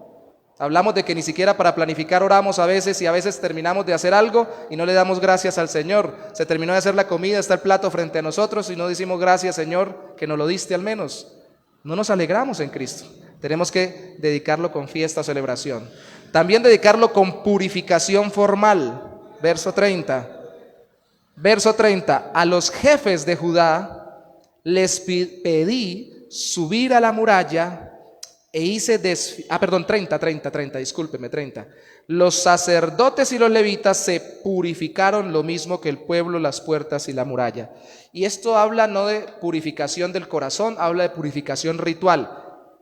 Hablamos de que ni siquiera para planificar oramos a veces, y a veces terminamos de hacer algo y no le damos gracias al Señor. Se terminó de hacer la comida, está el plato frente a nosotros y no decimos gracias, Señor, que nos lo diste al menos. No nos alegramos en Cristo. Tenemos que dedicarlo con fiesta o celebración. También dedicarlo con purificación formal. Verso 30. Verso 30. A los jefes de Judá les pedí subir a la muralla e hice 30, discúlpeme, 30. Los sacerdotes y los levitas se purificaron lo mismo que el pueblo, las puertas y la muralla. Y esto habla no de purificación del corazón, habla de purificación ritual.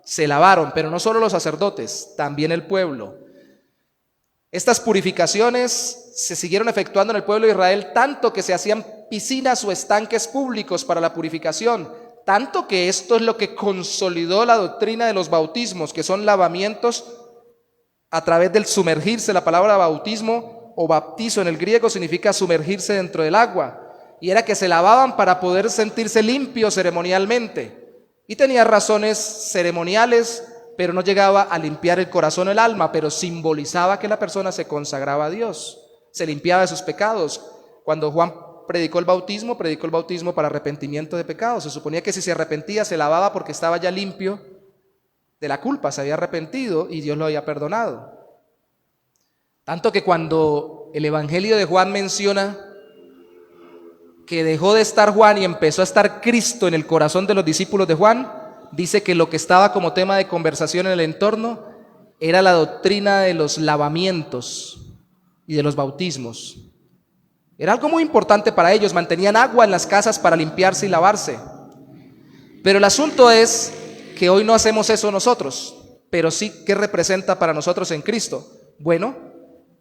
Se lavaron, pero no solo los sacerdotes, también el pueblo. Estas purificaciones se siguieron efectuando en el pueblo de Israel, tanto que se hacían piscinas o estanques públicos para la purificación, tanto que esto es lo que consolidó la doctrina de los bautismos, que son lavamientos a través del sumergirse. La palabra bautismo o baptizo en el griego significa sumergirse dentro del agua, y era que se lavaban para poder sentirse limpios ceremonialmente, y tenía razones ceremoniales, pero no llegaba a limpiar el corazón o el alma, pero simbolizaba que la persona se consagraba a Dios, se limpiaba de sus pecados. Cuando Juan predicó el bautismo para arrepentimiento de pecados. Se suponía que si se arrepentía se lavaba porque estaba ya limpio de la culpa, se había arrepentido y Dios lo había perdonado. Tanto que cuando el Evangelio de Juan menciona que dejó de estar Juan y empezó a estar Cristo en el corazón de los discípulos de Juan, dice que lo que estaba como tema de conversación en el entorno era la doctrina de los lavamientos y de los bautismos. Era algo muy importante para ellos, mantenían agua en las casas para limpiarse y lavarse. Pero el asunto es que hoy no hacemos eso nosotros, pero sí, ¿qué representa para nosotros en Cristo? Bueno,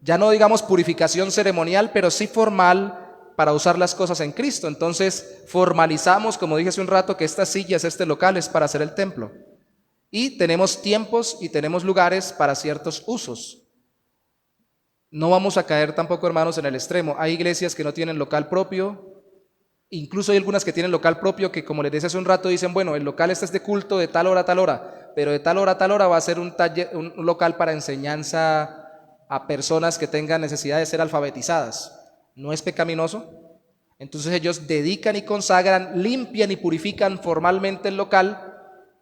ya no digamos purificación ceremonial, pero sí formal para usar las cosas en Cristo. Entonces formalizamos, como dije hace un rato, que estas sillas, este local es para hacer el templo. Y tenemos tiempos y tenemos lugares para ciertos usos. No vamos a caer tampoco, hermanos, en el extremo. Hay iglesias que no tienen local propio, incluso hay algunas que tienen local propio que, como les decía hace un rato, dicen, bueno, el local este es de culto de tal hora a tal hora, pero de tal hora a tal hora va a ser un local para enseñanza a personas que tengan necesidad de ser alfabetizadas. ¿No es pecaminoso? Entonces ellos dedican y consagran, limpian y purifican formalmente el local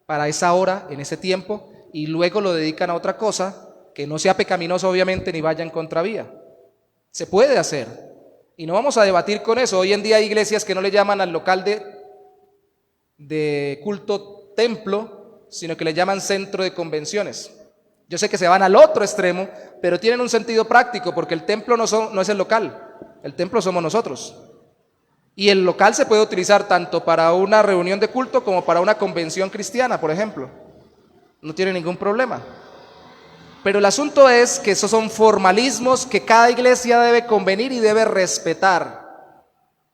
para esa hora, en ese tiempo, y luego lo dedican a otra cosa que no sea pecaminoso, obviamente, ni vaya en contravía. Se puede hacer. Y no vamos a debatir con eso. Hoy en día hay iglesias que no le llaman al local de culto templo, sino que le llaman centro de convenciones. Yo sé que se van al otro extremo, pero tienen un sentido práctico, porque el templo no es el local, el templo somos nosotros. Y el local se puede utilizar tanto para una reunión de culto como para una convención cristiana, por ejemplo. No tiene ningún problema. Pero el asunto es que esos son formalismos que cada iglesia debe convenir y debe respetar,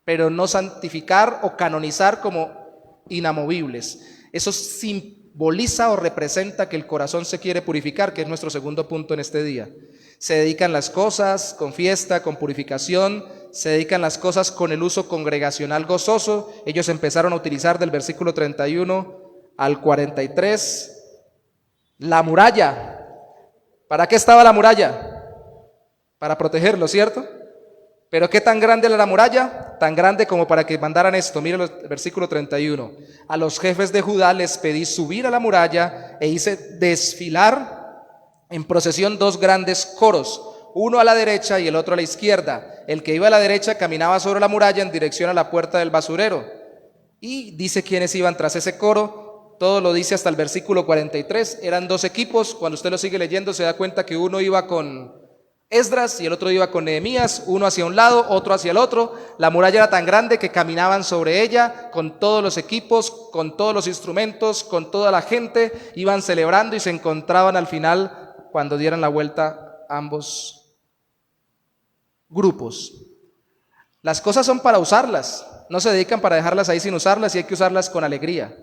pero no santificar o canonizar como inamovibles. Eso simboliza o representa que el corazón se quiere purificar, que es nuestro segundo punto en este día. Se dedican las cosas con fiesta, con purificación, se dedican las cosas con el uso congregacional gozoso. Ellos empezaron a utilizar del versículo 31 al 43 la muralla. ¿Para qué estaba la muralla? Para protegerlo, ¿cierto? Pero ¿qué tan grande era la muralla? Tan grande como para que mandaran esto. Miren el versículo 31. A los jefes de Judá les pedí subir a la muralla e hice desfilar en procesión 2 grandes coros, uno a la derecha y el otro a la izquierda. El que iba a la derecha caminaba sobre la muralla en dirección a la puerta del basurero. Y dice quiénes iban tras ese coro. Todo lo dice hasta el versículo 43. Eran 2 equipos. Cuando usted lo sigue leyendo se da cuenta que uno iba con Esdras y el otro iba con Nehemías, uno hacia un lado, otro hacia el otro. La muralla era tan grande que caminaban sobre ella con todos los equipos, con todos los instrumentos, con toda la gente. Iban celebrando y se encontraban al final, cuando dieran la vuelta, ambos grupos. Las cosas son para usarlas, no se dedican para dejarlas ahí sin usarlas, y hay que usarlas con alegría.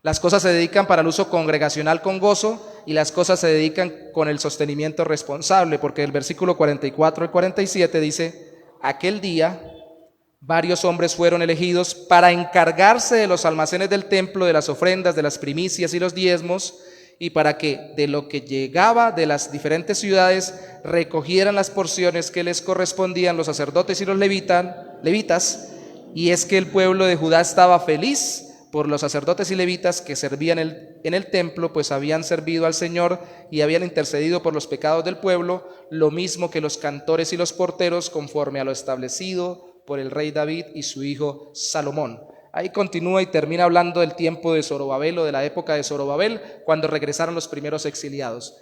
Las cosas se dedican para el uso congregacional con gozo, y las cosas se dedican con el sostenimiento responsable, porque el versículo 44 al 47 dice: aquel día varios hombres fueron elegidos para encargarse de los almacenes del templo, de las ofrendas, de las primicias y los diezmos, y para que de lo que llegaba de las diferentes ciudades recogieran las porciones que les correspondían los sacerdotes y los levitas. Y es que el pueblo de Judá estaba feliz por los sacerdotes y levitas que servían en el templo, pues habían servido al Señor y habían intercedido por los pecados del pueblo, lo mismo que los cantores y los porteros, conforme a lo establecido por el rey David y su hijo Salomón. Ahí continúa y termina hablando del tiempo de Zorobabel, o de la época de Zorobabel, cuando regresaron los primeros exiliados.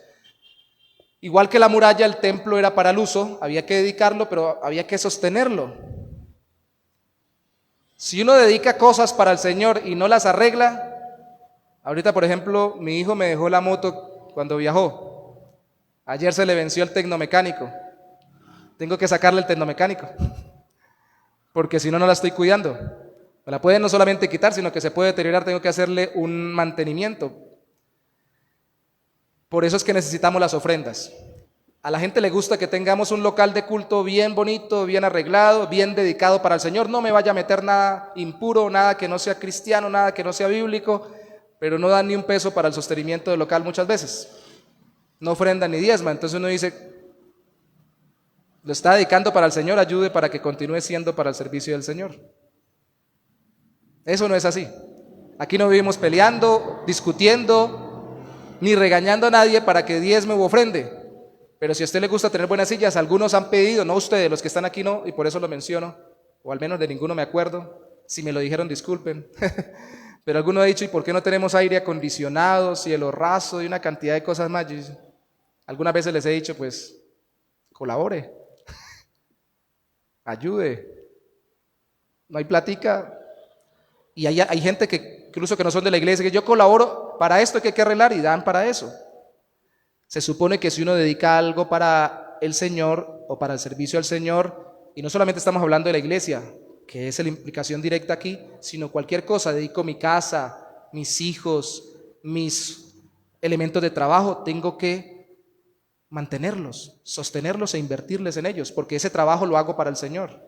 Igual que la muralla, el templo era para el uso, había que dedicarlo, pero había que sostenerlo. Si uno dedica cosas para el Señor y no las arregla, ahorita por ejemplo mi hijo me dejó la moto cuando viajó, ayer se le venció el tecnomecánico, tengo que sacarle el tecnomecánico, porque si no, no la estoy cuidando. Me la pueden no solamente quitar, sino que se puede deteriorar, tengo que hacerle un mantenimiento. Por eso es que necesitamos las ofrendas. A la gente le gusta que tengamos un local de culto bien bonito, bien arreglado, bien dedicado para el Señor. No me vaya a meter nada impuro, nada que no sea cristiano, nada que no sea bíblico, pero no dan ni un peso para el sostenimiento del local muchas veces. No ofrendan ni diezma. Entonces uno dice, lo está dedicando para el Señor, ayude para que continúe siendo para el servicio del Señor. Eso no es así. Aquí no vivimos peleando, discutiendo, ni regañando a nadie para que diezme u ofrende. Pero si a usted le gusta tener buenas sillas, algunos han pedido, no ustedes, los que están aquí no, y por eso lo menciono, o al menos de ninguno me acuerdo. Si me lo dijeron, disculpen. Pero alguno ha dicho, ¿y por qué no tenemos aire acondicionado, cielo raso y una cantidad de cosas más? Algunas veces les he dicho, pues, colabore, ayude. No hay platica. Y hay gente que incluso que no son de la iglesia, que yo colaboro para esto, que hay que arreglar, y dan para eso. Se supone que si uno dedica algo para el Señor o para el servicio al Señor, y no solamente estamos hablando de la iglesia, que es la implicación directa aquí, sino cualquier cosa, dedico mi casa, mis hijos, mis elementos de trabajo, tengo que mantenerlos, sostenerlos e invertirles en ellos, porque ese trabajo lo hago para el Señor.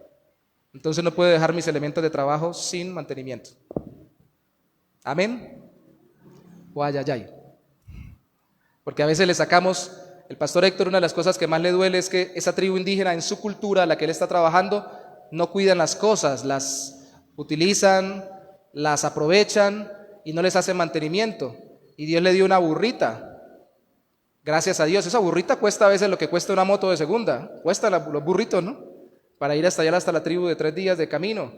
Entonces no puedo dejar mis elementos de trabajo sin mantenimiento. ¿Amén? O ay, ay, ay. Porque a veces le sacamos, el pastor Héctor, una de las cosas que más le duele es que esa tribu indígena en su cultura, la que él está trabajando, no cuidan las cosas, las utilizan, las aprovechan y no les hacen mantenimiento. Y Dios le dio una burrita. Gracias a Dios, esa burrita cuesta a veces lo que cuesta una moto de segunda, cuesta los burritos, ¿no? Para ir hasta allá, hasta la tribu de 3 días de camino.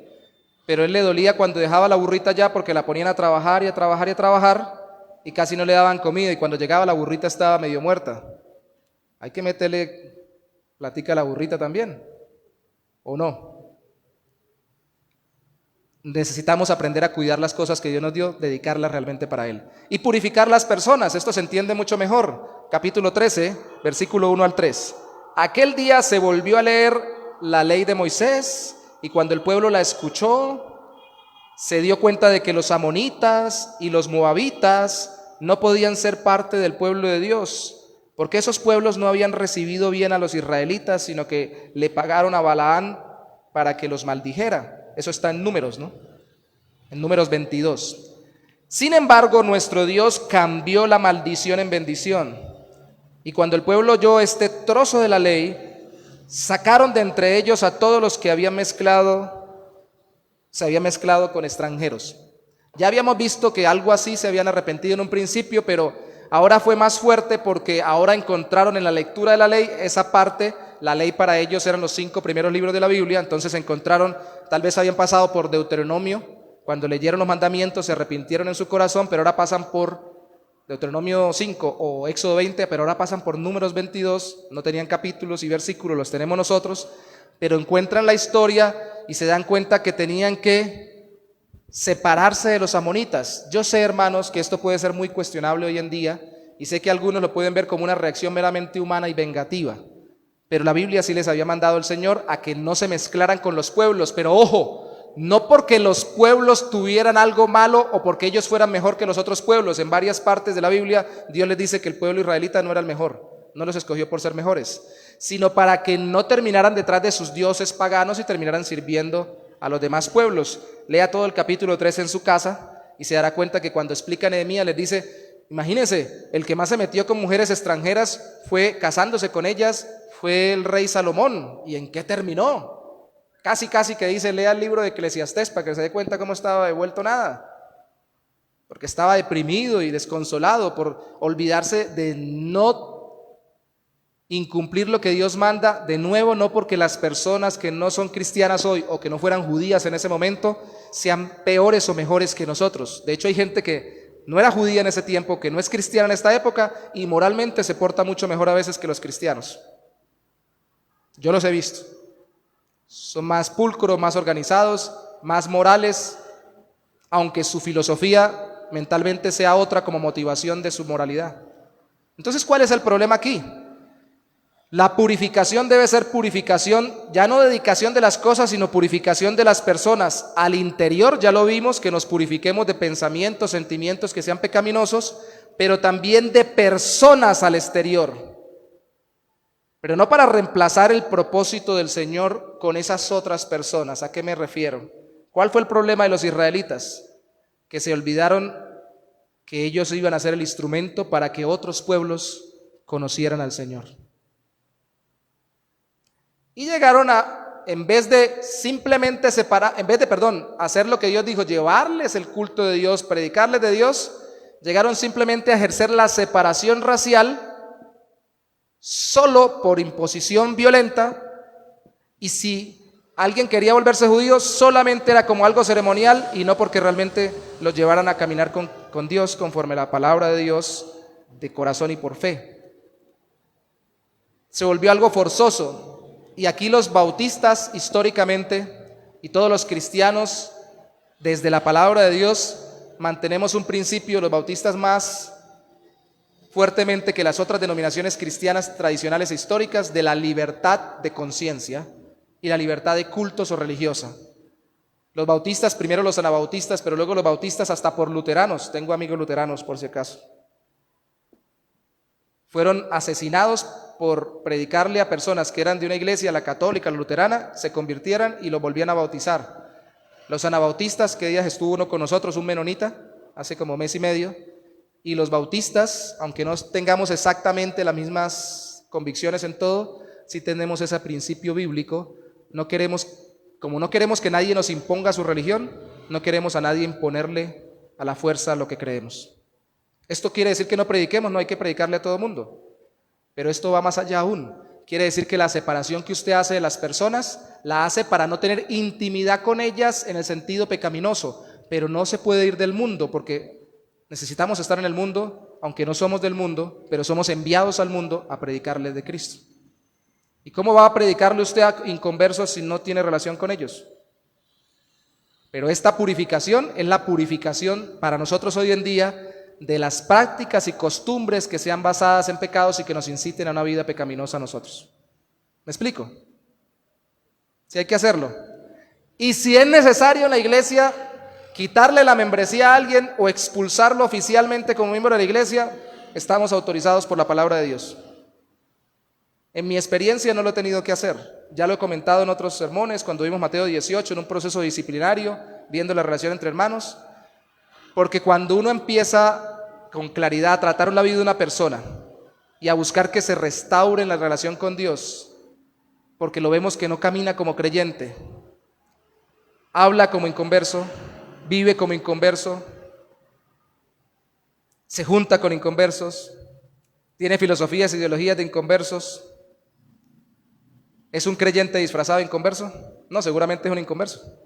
pero él le dolía cuando dejaba la burrita allá porque la ponían a trabajar y a trabajar y a trabajar y casi no le daban comida, y cuando llegaba la burrita estaba medio muerta. Hay que meterle platica a la burrita también, ¿o no? Necesitamos aprender a cuidar las cosas que Dios nos dio, dedicarlas realmente para Él. Y purificar las personas, esto se entiende mucho mejor. Capítulo 13, versículo 1 al 3. Aquel día se volvió a leer la ley de Moisés, y cuando el pueblo la escuchó, se dio cuenta de que los amonitas y los moabitas no podían ser parte del pueblo de Dios, porque esos pueblos no habían recibido bien a los israelitas, sino que le pagaron a Balaán para que los maldijera. Eso está en Números, ¿no? En Números 22. Sin embargo, nuestro Dios cambió la maldición en bendición. Y cuando el pueblo oyó este trozo de la ley, sacaron de entre ellos a todos los que se habían mezclado con extranjeros. Ya habíamos visto que algo así se habían arrepentido en un principio, pero ahora fue más fuerte porque ahora encontraron en la lectura de la ley esa parte. La ley para ellos eran los 5 primeros libros de la Biblia, entonces encontraron, tal vez habían pasado por Deuteronomio, cuando leyeron los mandamientos se arrepintieron en su corazón, pero ahora pasan por Deuteronomio 5 o Éxodo 20, pero ahora pasan por Números 22, no tenían capítulos y versículos, los tenemos nosotros, pero encuentran la historia y se dan cuenta que tenían que separarse de los amonitas. Yo sé, hermanos, que esto puede ser muy cuestionable hoy en día, y sé que algunos lo pueden ver como una reacción meramente humana y vengativa. Pero la Biblia sí les había mandado el Señor a que no se mezclaran con los pueblos. Pero ojo, no porque los pueblos tuvieran algo malo o porque ellos fueran mejor que los otros pueblos. En varias partes de la Biblia Dios les dice que el pueblo israelita no era el mejor, no los escogió por ser mejores, sino para que no terminaran detrás de sus dioses paganos y terminaran sirviendo a los demás pueblos. Lea todo el capítulo 3 en su casa y se dará cuenta que cuando explica Nehemías les dice: imagínense, el que más se metió con mujeres extranjeras fue casándose con ellas, fue el rey Salomón. ¿Y en qué terminó? Casi que dice: lea el libro de Eclesiastés para que se dé cuenta cómo estaba devuelto nada, porque estaba deprimido y desconsolado por olvidarse de no incumplir lo que Dios manda. De nuevo, no porque las personas que no son cristianas hoy o que no fueran judías en ese momento sean peores o mejores que nosotros. De hecho, hay gente que no era judía en ese tiempo, que no es cristiana en esta época y moralmente se porta mucho mejor a veces que los cristianos. Yo los he visto. Son más pulcros, más organizados, más morales, aunque su filosofía mentalmente sea otra como motivación de su moralidad. Entonces, ¿cuál es el problema aquí? La purificación debe ser purificación, ya no dedicación de las cosas, sino purificación de las personas. Al interior ya lo vimos, que nos purifiquemos de pensamientos, sentimientos que sean pecaminosos, pero también de personas al exterior. Pero no para reemplazar el propósito del Señor con esas otras personas. ¿A qué me refiero? ¿Cuál fue el problema de los israelitas? Que se olvidaron que ellos iban a ser el instrumento para que otros pueblos conocieran al Señor. Y llegaron a, en vez de simplemente hacer lo que Dios dijo, llevarles el culto de Dios, predicarles de Dios, llegaron simplemente a ejercer la separación racial solo por imposición violenta, y si alguien quería volverse judío solamente era como algo ceremonial y no porque realmente los llevaran a caminar con Dios conforme a la palabra de Dios de corazón y por fe. Se volvió algo forzoso, y aquí los bautistas históricamente y todos los cristianos desde la palabra de Dios mantenemos un principio, los bautistas más fuertemente que las otras denominaciones cristianas tradicionales e históricas, de la libertad de conciencia y la libertad de cultos o religiosa. Los bautistas, primero los anabautistas, pero luego los bautistas hasta por luteranos, tengo amigos luteranos por si acaso, fueron asesinados por predicarle a personas que eran de una iglesia, la católica, la luterana, se convirtieran y los volvían a bautizar. Los anabautistas, que días estuvo uno con nosotros, un menonita, hace como mes y medio, y los bautistas, aunque no tengamos exactamente las mismas convicciones en todo, sí tenemos ese principio bíblico. Como no queremos que nadie nos imponga su religión, no queremos a nadie imponerle a la fuerza lo que creemos. Esto quiere decir que no prediquemos, no hay que predicarle a todo mundo, pero esto va más allá aún. quiere decir que la separación que usted hace de las personas, la hace para no tener intimidad con ellas en el sentido pecaminoso, pero no se puede ir del mundo porque necesitamos estar en el mundo, aunque no somos del mundo, pero somos enviados al mundo a predicarles de Cristo. ¿Y cómo va a predicarle usted a inconversos si no tiene relación con ellos? Pero esta purificación es la purificación para nosotros hoy en día de las prácticas y costumbres que sean basadas en pecados y que nos inciten a una vida pecaminosa a nosotros. ¿Me explico? Si hay que hacerlo. Y si es necesario en la iglesia quitarle la membresía a alguien o expulsarlo oficialmente como miembro de la iglesia, estamos autorizados por la palabra de Dios. En mi experiencia no lo he tenido que hacer. Ya lo he comentado en otros sermones cuando vimos Mateo 18 en un proceso disciplinario, viendo la relación entre hermanos. Porque cuando uno empieza con claridad a tratar la vida de una persona y a buscar que se restaure en la relación con Dios, porque lo vemos que no camina como creyente, habla como inconverso, vive como inconverso, se junta con inconversos, tiene filosofías e ideologías de inconversos, ¿es un creyente disfrazado de inconverso? No, seguramente es un inconverso.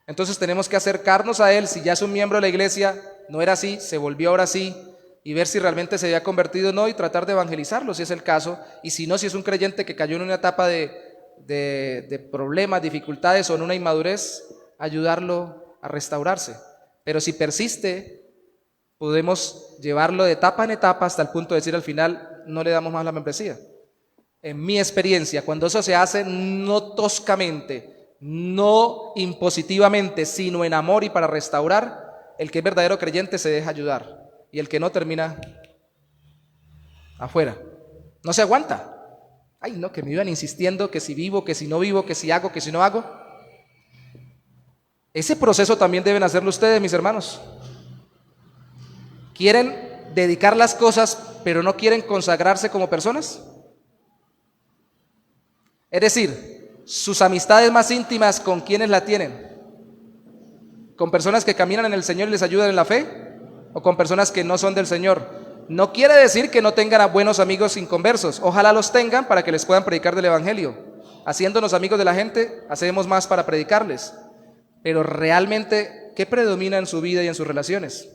Entonces tenemos que acercarnos a él, si ya es un miembro de la iglesia, no era así, se volvió ahora sí, y ver si realmente se había convertido o no, y tratar de evangelizarlo si es el caso, y si no, si es un creyente que cayó en una etapa de problemas, dificultades o en una inmadurez, ayudarlo a restaurarse. Pero si persiste, podemos llevarlo de etapa en etapa hasta el punto de decir al final, no le damos más la membresía. En mi experiencia, cuando eso se hace no toscamente, no impositivamente, sino en amor y para restaurar, el que es verdadero creyente se deja ayudar y el que no termina afuera. No se aguanta. Ay, no, que me iban insistiendo que si vivo, que si no vivo, que si hago, que si no hago. Ese proceso también deben hacerlo ustedes, mis hermanos. ¿Quieren dedicar las cosas, pero no quieren consagrarse como personas? Es decir, sus amistades más íntimas, ¿con quiénes la tienen? ¿Con personas que caminan en el Señor y les ayudan en la fe? ¿O con personas que no son del Señor? No quiere decir que no tengan a buenos amigos inconversos. Ojalá los tengan para que les puedan predicar del Evangelio. Haciéndonos amigos de la gente, hacemos más para predicarles. Pero realmente, ¿qué predomina en su vida y en sus relaciones?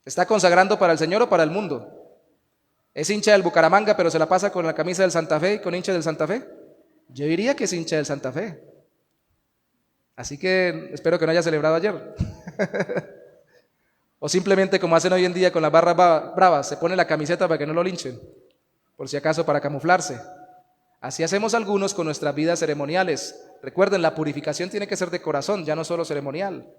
¿Está consagrando para el Señor o para el mundo? ¿Es hincha del Bucaramanga, pero se la pasa con la camisa del Santa Fe y con hincha del Santa Fe? Yo diría que es hincha del Santa Fe. Así que espero que no haya celebrado ayer. O simplemente, como hacen hoy en día con las barras bravas, se pone la camiseta para que no lo linchen, por si acaso para camuflarse. Así hacemos algunos con nuestras vidas ceremoniales. Recuerden, la purificación tiene que ser de corazón, ya no solo ceremonial.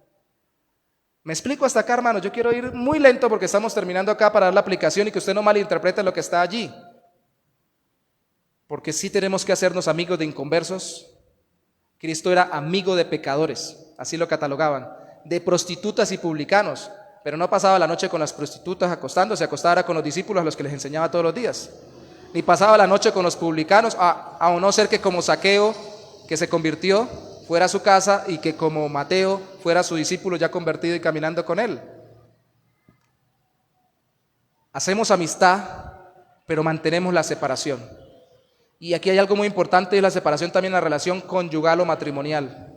¿Me explico hasta acá, hermanos? Yo quiero ir muy lento porque estamos terminando acá para dar la aplicación y que usted no malinterprete lo que está allí. Porque sí tenemos que hacernos amigos de inconversos. Cristo era amigo de pecadores, así lo catalogaban, de prostitutas y publicanos, pero no pasaba la noche con las prostitutas acostándose, acostaba con los discípulos a los que les enseñaba todos los días. Ni pasaba la noche con los publicanos, a no ser que como Zaqueo, que se convirtió, fuera a su casa, y que como Mateo fuera su discípulo ya convertido y caminando con él. Hacemos amistad, pero mantenemos la separación. Y aquí hay algo muy importante, y la separación también en la relación conyugal o matrimonial.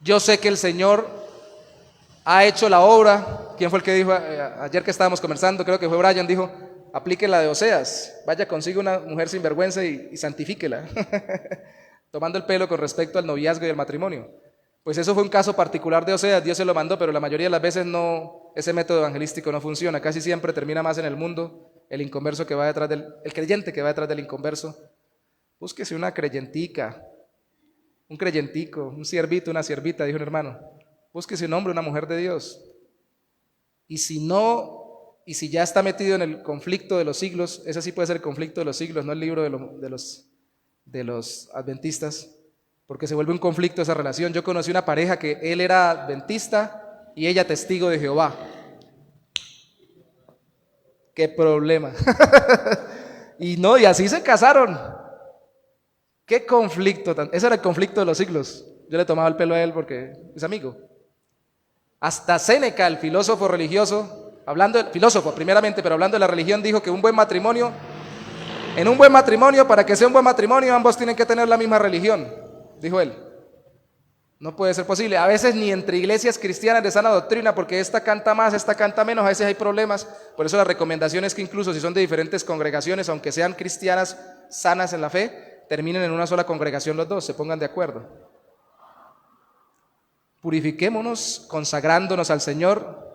Yo sé que el Señor ha hecho la obra. ¿Quién fue el que dijo ayer que estábamos conversando? Creo que fue Brian, dijo, aplique la de Oseas, vaya, consiga una mujer sin vergüenza y santifíquela, tomando el pelo con respecto al noviazgo y al matrimonio. Pues eso fue un caso particular de Oseas, Dios se lo mandó, pero la mayoría de las veces no, ese método evangelístico no funciona, casi siempre termina más en el mundo el inconverso que va detrás el creyente que va detrás del inconverso. Búsquese una creyentica, un creyentico, un siervito, una siervita, dijo un hermano. Búsquese un hombre, una mujer de Dios. Y si no, y si ya está metido en el conflicto de los siglos, ese sí puede ser el conflicto de los siglos, no el libro de los adventistas, porque se vuelve un conflicto esa relación. Yo conocí una pareja que él era adventista y ella testigo de Jehová. ¡Qué problema! Y así se casaron. ¡Qué conflicto! Ese era el conflicto de los siglos. Yo le tomaba el pelo a él porque es amigo. Hasta Séneca, el filósofo religioso, filósofo primeramente, pero hablando de la religión, dijo que en un buen matrimonio, para que sea un buen matrimonio, ambos tienen que tener la misma religión, dijo él. No puede ser posible. A veces ni entre iglesias cristianas de sana doctrina, porque esta canta más, esta canta menos, a veces hay problemas. Por eso la recomendación es que incluso si son de diferentes congregaciones, aunque sean cristianas sanas en la fe, terminen en una sola congregación los dos, se pongan de acuerdo. Purifiquémonos consagrándonos al Señor,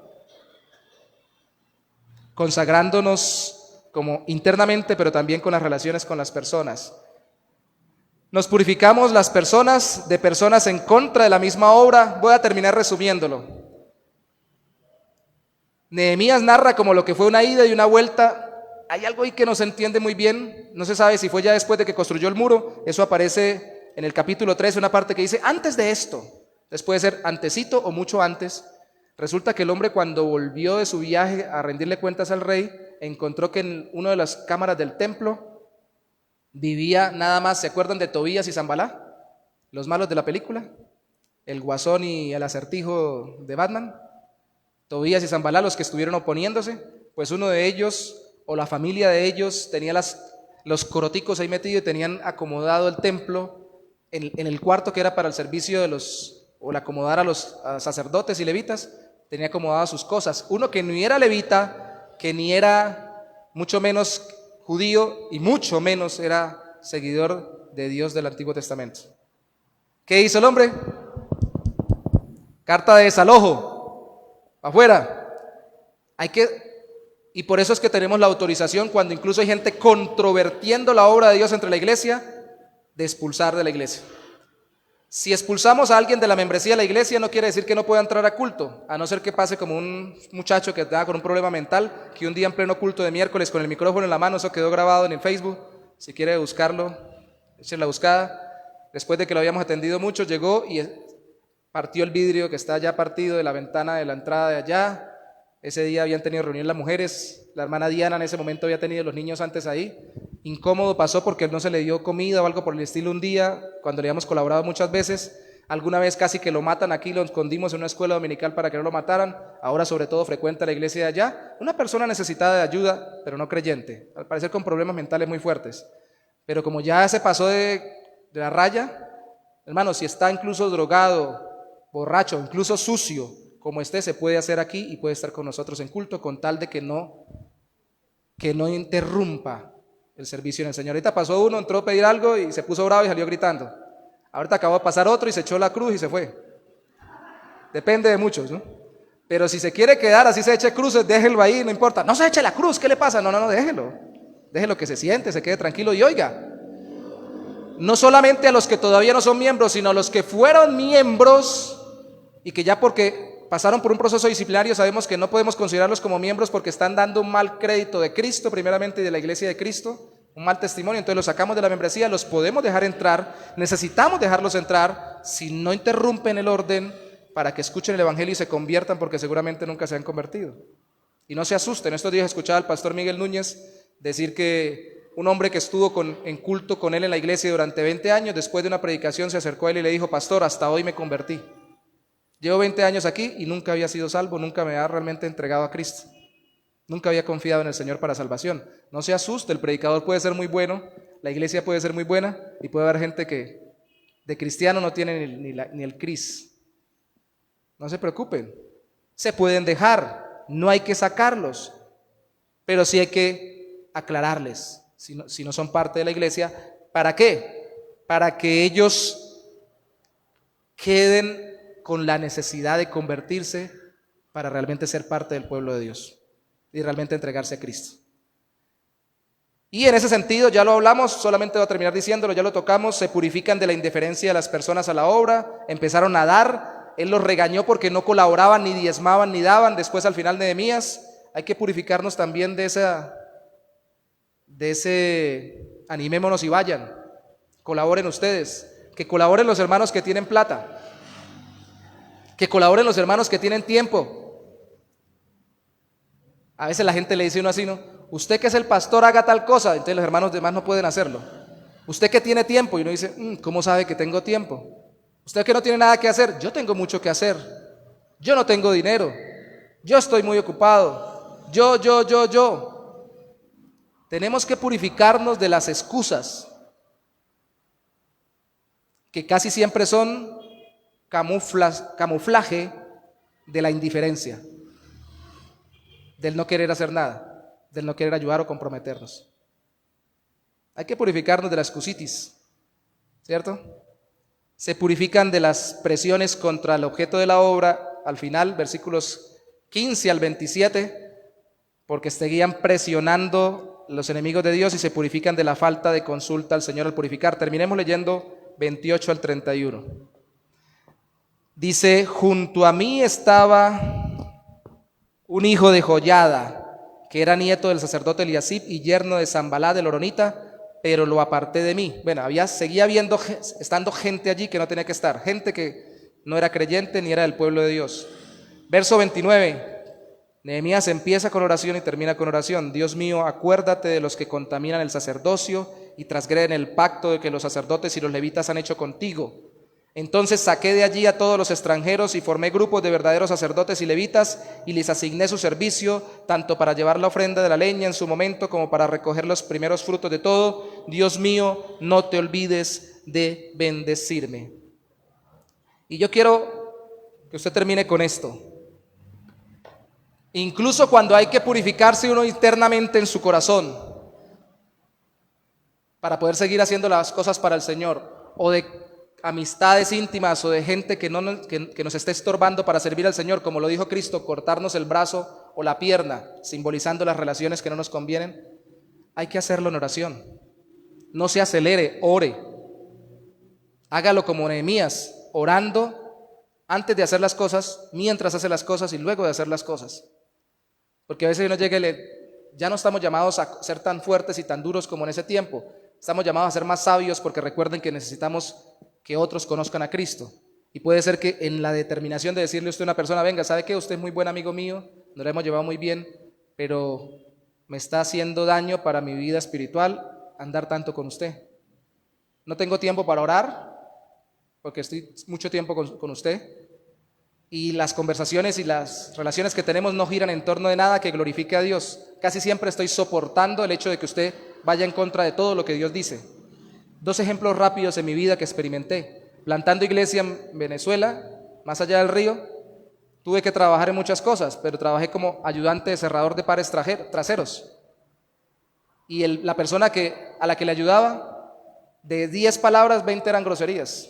consagrándonos como internamente, pero también con las relaciones con las personas. Nos purificamos las personas de personas en contra de la misma obra. Voy a terminar resumiéndolo. Nehemías narra como lo que fue una ida y una vuelta. Hay algo ahí que no se entiende muy bien. No se sabe si fue ya después de que construyó el muro. Eso aparece en el capítulo 13, una parte que dice antes de esto. Entonces puede ser antesito o mucho antes. Resulta que el hombre, cuando volvió de su viaje a rendirle cuentas al rey, encontró que en una de las cámaras del templo vivía nada más, ¿se acuerdan de Tobías y Zambalá? Los malos de la película, el Guasón y el Acertijo de Batman. Tobías y Zambalá, los que estuvieron oponiéndose, pues uno de ellos, o la familia de ellos, tenía los coroticos ahí metidos y tenían acomodado el templo en el cuarto que era para el servicio de o el acomodar a los sacerdotes y levitas, tenía acomodadas sus cosas. Uno que ni era levita, que ni era mucho menos judío y mucho menos era seguidor de Dios del Antiguo Testamento. ¿Qué hizo el hombre? Carta de desalojo, afuera. Y por eso es que tenemos la autorización, cuando incluso hay gente controvertiendo la obra de Dios entre la iglesia, de expulsar de la iglesia. Si expulsamos a alguien de la membresía de la iglesia, no quiere decir que no pueda entrar a culto, a no ser que pase como un muchacho que estaba con un problema mental, que un día en pleno culto de miércoles con el micrófono en la mano, eso quedó grabado en el Facebook, si quiere buscarlo, echen la buscada. Después de que lo habíamos atendido mucho, llegó y partió el vidrio que está ya partido de la ventana de la entrada de allá. Ese día habían tenido reunión las mujeres, la hermana Diana en ese momento había tenido los niños antes ahí. Incómodo pasó porque no se le dio comida o algo por el estilo un día, cuando le habíamos colaborado muchas veces. Alguna vez casi que lo matan aquí, lo escondimos en una escuela dominical para que no lo mataran. Ahora sobre todo frecuenta la iglesia de allá. Una persona necesitada de ayuda, pero no creyente, al parecer con problemas mentales muy fuertes. Pero como ya se pasó de la raya, hermano, si está incluso drogado, borracho, incluso sucio, como esté, se puede hacer aquí y puede estar con nosotros en culto, con tal de que no interrumpa el servicio en el Señor. Ahorita pasó uno, entró a pedir algo y se puso bravo y salió gritando. Ahorita acabó de pasar otro y se echó la cruz y se fue. Depende de muchos, ¿no? Pero si se quiere quedar, así se eche cruces, déjelo ahí, no importa. No se eche la cruz, ¿qué le pasa? No, déjelo. Déjelo que se siente, se quede tranquilo y oiga. No solamente a los que todavía no son miembros, sino a los que fueron miembros y que ya porque pasaron por un proceso disciplinario, sabemos que no podemos considerarlos como miembros porque están dando un mal crédito de Cristo, primeramente, y de la iglesia de Cristo, un mal testimonio. Entonces los sacamos de la membresía, los podemos dejar entrar, necesitamos dejarlos entrar si no interrumpen el orden, para que escuchen el evangelio y se conviertan, porque seguramente nunca se han convertido. Y no se asusten. Estos días escuchaba al pastor Miguel Núñez decir que un hombre que estuvo en culto con él en la iglesia durante 20 años, después de una predicación se acercó a él y le dijo: pastor, hasta hoy me convertí. Llevo 20 años aquí y nunca había sido salvo, nunca me ha realmente entregado a Cristo. Nunca había confiado en el Señor para salvación. No se asuste, el predicador puede ser muy bueno, la iglesia puede ser muy buena y puede haber gente que de cristiano no tiene ni el Cris. No se preocupen, se pueden dejar, no hay que sacarlos, pero sí hay que aclararles si no son parte de la iglesia. ¿Para qué? Para que ellos queden con la necesidad de convertirse para realmente ser parte del pueblo de Dios y realmente entregarse a Cristo. Y en ese sentido, ya lo hablamos, solamente voy a terminar diciéndolo, ya lo tocamos, se purifican de la indiferencia de las personas a la obra, empezaron a dar, él los regañó porque no colaboraban, ni diezmaban, ni daban. Después al final Nehemías, hay que purificarnos también de ese animémonos y vayan, colaboren ustedes, que colaboren los hermanos que tienen plata, que colaboren los hermanos que tienen tiempo. A veces la gente le dice a uno así, ¿no? Usted que es el pastor haga tal cosa, entonces los hermanos demás no pueden hacerlo. Usted que tiene tiempo, y uno dice, ¿cómo sabe que tengo tiempo? Usted que no tiene nada que hacer, yo tengo mucho que hacer. Yo no tengo dinero, yo estoy muy ocupado. Yo. Tenemos que purificarnos de las excusas, que casi siempre son camuflaje de la indiferencia, del no querer hacer nada, del no querer ayudar o comprometernos. Hay que purificarnos de la excusitis, ¿cierto? Se purifican de las presiones contra el objeto de la obra, al final, versículos 15 al 27, porque seguían presionando los enemigos de Dios y se purifican de la falta de consulta al Señor al purificar. Terminemos leyendo 28 al 31. Dice, junto a mí estaba un hijo de Joiada, que era nieto del sacerdote Eliasib y yerno de Sanballat el horonita, pero lo aparté de mí. Bueno, seguía estando gente allí que no tenía que estar, gente que no era creyente ni era del pueblo de Dios. Verso 29, Nehemías empieza con oración y termina con oración. Dios mío, acuérdate de los que contaminan el sacerdocio y transgreden el pacto de que los sacerdotes y los levitas han hecho contigo. Entonces saqué de allí a todos los extranjeros y formé grupos de verdaderos sacerdotes y levitas y les asigné su servicio, tanto para llevar la ofrenda de la leña en su momento como para recoger los primeros frutos de todo. Dios mío, no te olvides de bendecirme. Y yo quiero que usted termine con esto. Incluso cuando hay que purificarse uno internamente en su corazón para poder seguir haciendo las cosas para el Señor, o de amistades íntimas o de gente que nos esté estorbando para servir al Señor, como lo dijo Cristo, cortarnos el brazo o la pierna, simbolizando las relaciones que no nos convienen, hay que hacerlo en oración. No se acelere, ore. Hágalo como Nehemías, orando antes de hacer las cosas, mientras hace las cosas y luego de hacer las cosas. Porque a veces uno llega y ya no estamos llamados a ser tan fuertes y tan duros como en ese tiempo. Estamos llamados a ser más sabios porque recuerden que necesitamos que otros conozcan a Cristo. Y puede ser que en la determinación de decirle a usted a una persona, venga, ¿sabe qué? Usted es muy buen amigo mío, nos lo hemos llevado muy bien, pero me está haciendo daño para mi vida espiritual andar tanto con usted. No tengo tiempo para orar porque estoy mucho tiempo con usted. Y las conversaciones y las relaciones que tenemos no giran en torno de nada que glorifique a Dios. Casi siempre estoy soportando el hecho de que usted vaya en contra de todo lo que Dios dice. 2 ejemplos rápidos en mi vida que experimenté. Plantando iglesia en Venezuela, más allá del río, tuve que trabajar en muchas cosas, pero trabajé como ayudante de cerrador de pares traseros. Y la persona a la que le ayudaba, de 10 palabras, 20 eran groserías.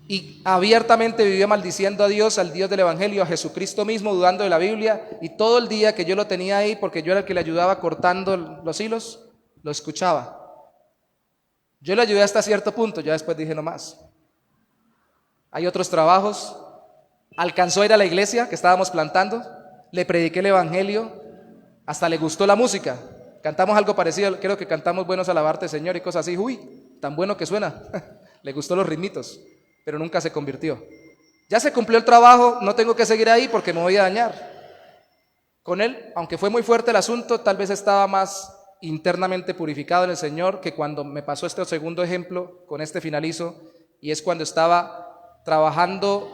Y abiertamente vivía maldiciendo a Dios, al Dios del Evangelio, a Jesucristo mismo, dudando de la Biblia, y todo el día que yo lo tenía ahí, porque yo era el que le ayudaba cortando los hilos, lo escuchaba. Yo le ayudé hasta cierto punto, ya después dije no más. Hay otros trabajos. Alcanzó a ir a la iglesia que estábamos plantando, le prediqué el Evangelio, hasta le gustó la música. Cantamos algo parecido, creo que cantamos Buenos Alabarte Señor y cosas así. Uy, tan bueno que suena. Le gustó los ritmitos, pero nunca se convirtió. Ya se cumplió el trabajo, no tengo que seguir ahí porque me voy a dañar. Con él, aunque fue muy fuerte el asunto, tal vez estaba más internamente purificado en el Señor que cuando me pasó este segundo ejemplo, con este finalizo, y es cuando estaba trabajando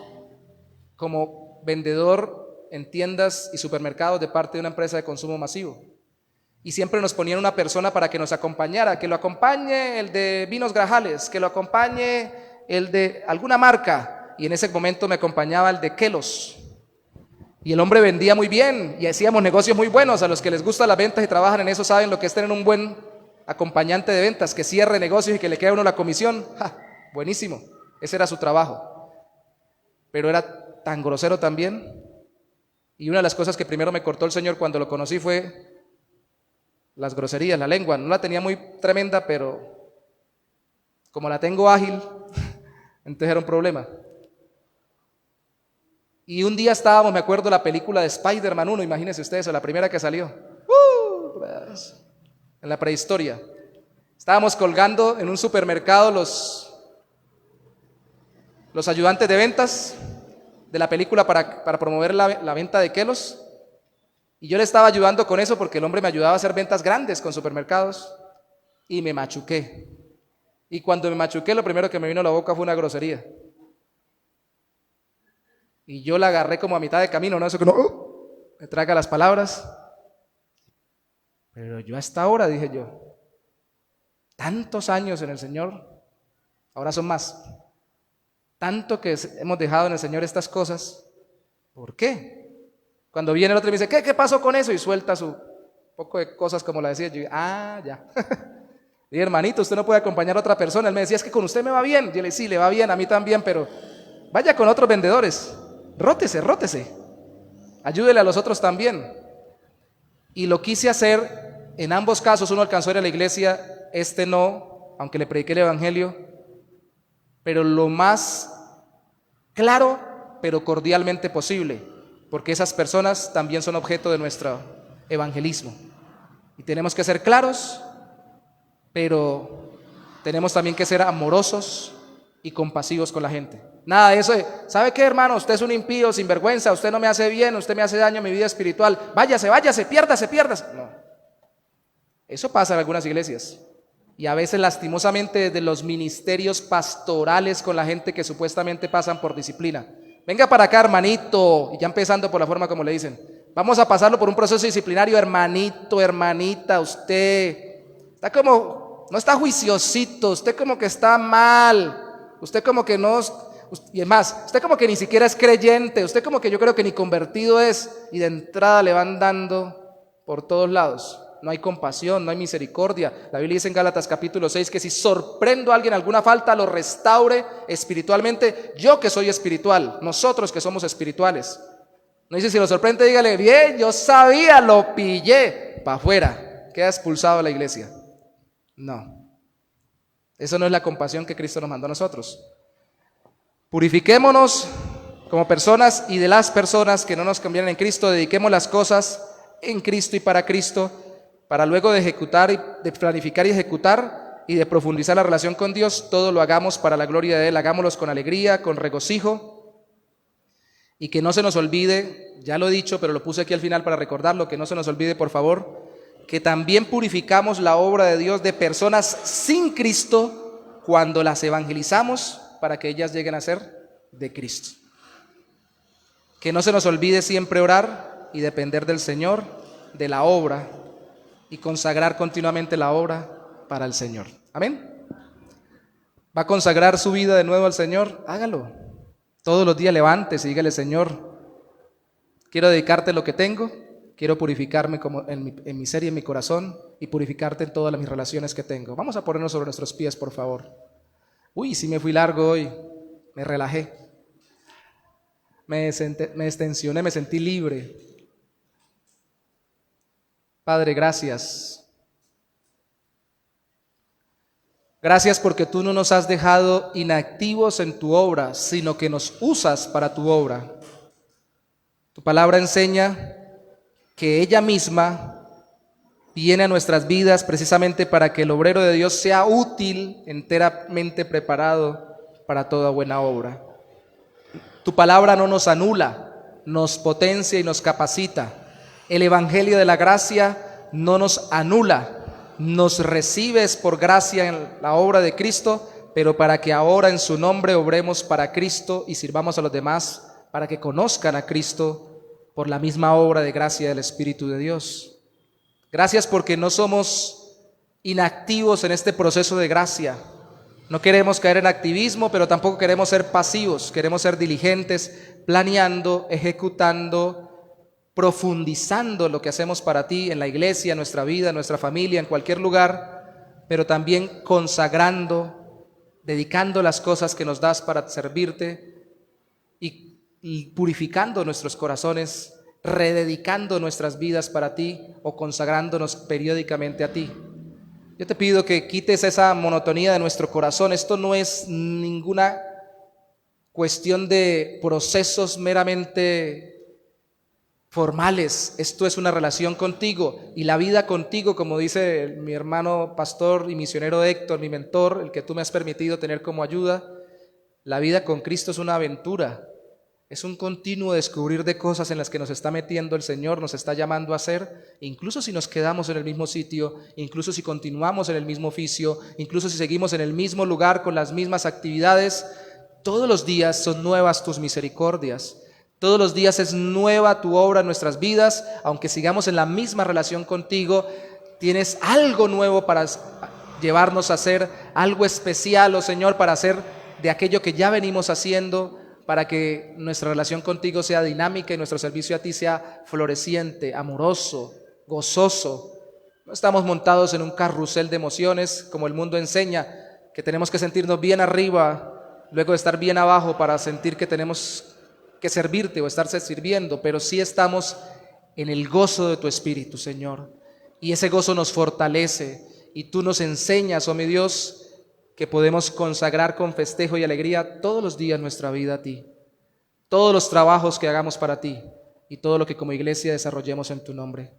como vendedor en tiendas y supermercados de parte de una empresa de consumo masivo. Y siempre nos ponían una persona para que nos acompañara, que lo acompañe el de Vinos Grajales, que lo acompañe el de alguna marca, y en ese momento me acompañaba el de Kelos. Y el hombre vendía muy bien y hacíamos negocios muy buenos. A los que les gustan las ventas y trabajan en eso saben lo que es tener un buen acompañante de ventas, que cierre negocios y que le quede a uno la comisión. ¡Ja! Buenísimo, ese era su trabajo. Pero era tan grosero también. Y una de las cosas que primero me cortó el Señor cuando lo conocí fue las groserías, la lengua. No la tenía muy tremenda, pero como la tengo ágil, entonces era un problema. Y un día estábamos, me acuerdo, la película de Spider-Man 1, imagínense ustedes, la primera que salió, en la prehistoria. Estábamos colgando en un supermercado los ayudantes de ventas de la película para promover la venta de Kelos. Y yo le estaba ayudando con eso porque el hombre me ayudaba a hacer ventas grandes con supermercados. Y me machuqué. Y cuando me machuqué, lo primero que me vino a la boca fue una grosería. Y yo la agarré como a mitad de camino, ¿no? Eso que no, me traga las palabras. Pero yo a esta hora, dije yo, tantos años en el Señor, ahora son más. Tanto que hemos dejado en el Señor estas cosas. ¿Por qué? Cuando viene el otro y me dice, ¿qué pasó con eso? Y suelta su poco de cosas como la decía. Yo digo, ya. Y hermanito, usted no puede acompañar a otra persona. Él me decía, es que con usted me va bien. Yo le dije, sí, le va bien, a mí también, pero vaya con otros vendedores. Rótese. Ayúdele a los otros también. Y lo quise hacer, en ambos casos uno alcanzó a ir a la iglesia, este no, aunque le prediqué el evangelio, pero lo más claro, pero cordialmente posible, porque esas personas también son objeto de nuestro evangelismo. Y tenemos que ser claros, pero tenemos también que ser amorosos y compasivos con la gente. Nada de eso de, ¿sabe qué, hermano? Usted es un impío, sinvergüenza, usted no me hace bien, usted me hace daño a mi vida espiritual. Váyase, piérdase. No. Eso pasa en algunas iglesias. Y a veces lastimosamente desde los ministerios pastorales con la gente que supuestamente pasan por disciplina. Venga para acá, hermanito, y ya empezando por la forma como le dicen. Vamos a pasarlo por un proceso disciplinario, hermanito, hermanita, usted está como, no está juiciosito, usted como que está mal, usted como que no, y es más, usted como que ni siquiera es creyente, usted como que yo creo que ni convertido es, y de entrada le van dando por todos lados. No hay compasión, no hay misericordia. La Biblia dice en Gálatas capítulo 6 que si sorprendo a alguien alguna falta, lo restaure espiritualmente. Yo que soy espiritual, nosotros que somos espirituales. No dice si lo sorprende, dígale, bien, yo sabía, lo pillé, para afuera, queda expulsado de la iglesia. No, eso no es la compasión que Cristo nos mandó a nosotros. Purifiquémonos como personas, y de las personas que no nos convienen en Cristo, dediquemos las cosas en Cristo y para Cristo, para luego de ejecutar, de planificar y ejecutar y de profundizar la relación con Dios, todo lo hagamos para la gloria de Él, hagámoslos con alegría, con regocijo, y que no se nos olvide, ya lo he dicho, pero lo puse aquí al final para recordarlo, que no se nos olvide, por favor, que también purificamos la obra de Dios de personas sin Cristo cuando las evangelizamos para que ellas lleguen a ser de Cristo. Que no se nos olvide siempre orar y depender del Señor, de la obra, y consagrar continuamente la obra para el Señor. Amén. ¿Va a consagrar su vida de nuevo al Señor? Hágalo. Todos los días levántese y dígale, Señor, quiero dedicarte lo que tengo, quiero purificarme como en mi ser y en mi corazón, y purificarte en todas mis relaciones que tengo. Vamos a ponernos sobre nuestros pies, por favor. Uy, sí me fui largo hoy, me relajé, me extensioné, me sentí libre. Padre, gracias. Gracias porque tú no nos has dejado inactivos en tu obra, sino que nos usas para tu obra. Tu palabra enseña que ella misma viene a nuestras vidas precisamente para que el obrero de Dios sea útil, enteramente preparado para toda buena obra. Tu palabra no nos anula, nos potencia y nos capacita. El evangelio de la gracia no nos anula, nos recibes por gracia en la obra de Cristo, pero para que ahora en su nombre obremos para Cristo y sirvamos a los demás para que conozcan a Cristo por la misma obra de gracia del Espíritu de Dios. Gracias porque no somos inactivos en este proceso de gracia. No queremos caer en activismo, pero tampoco queremos ser pasivos, queremos ser diligentes, planeando, ejecutando, profundizando lo que hacemos para ti en la iglesia, en nuestra vida, en nuestra familia, en cualquier lugar, pero también consagrando, dedicando las cosas que nos das para servirte y purificando nuestros corazones, rededicando nuestras vidas para ti o consagrándonos periódicamente a ti. Yo te pido que quites esa monotonía de nuestro corazón. Esto no es ninguna cuestión de procesos meramente formales, esto es una relación contigo, y la vida contigo, como dice mi hermano pastor y misionero Héctor, mi mentor, el que tú me has permitido tener como ayuda. La vida con Cristo es una aventura, es un continuo descubrir de cosas en las que nos está metiendo el Señor, nos está llamando a hacer, incluso si nos quedamos en el mismo sitio, incluso si continuamos en el mismo oficio, incluso si seguimos en el mismo lugar con las mismas actividades. Todos los días son nuevas tus misericordias. Todos los días es nueva tu obra en nuestras vidas, aunque sigamos en la misma relación contigo, tienes algo nuevo para llevarnos a hacer, algo especial, oh Señor, para hacer de aquello que ya venimos haciendo, para que nuestra relación contigo sea dinámica y nuestro servicio a ti sea floreciente, amoroso, gozoso. No estamos montados en un carrusel de emociones como el mundo enseña, que tenemos que sentirnos bien arriba, luego de estar bien abajo para sentir que tenemos que servirte o estarse sirviendo, pero sí estamos en el gozo de tu Espíritu, Señor. Y ese gozo nos fortalece y tú nos enseñas, oh mi Dios, que podemos consagrar con festejo y alegría todos los días nuestra vida a ti, todos los trabajos que hagamos para ti y todo lo que como iglesia desarrollemos en tu nombre.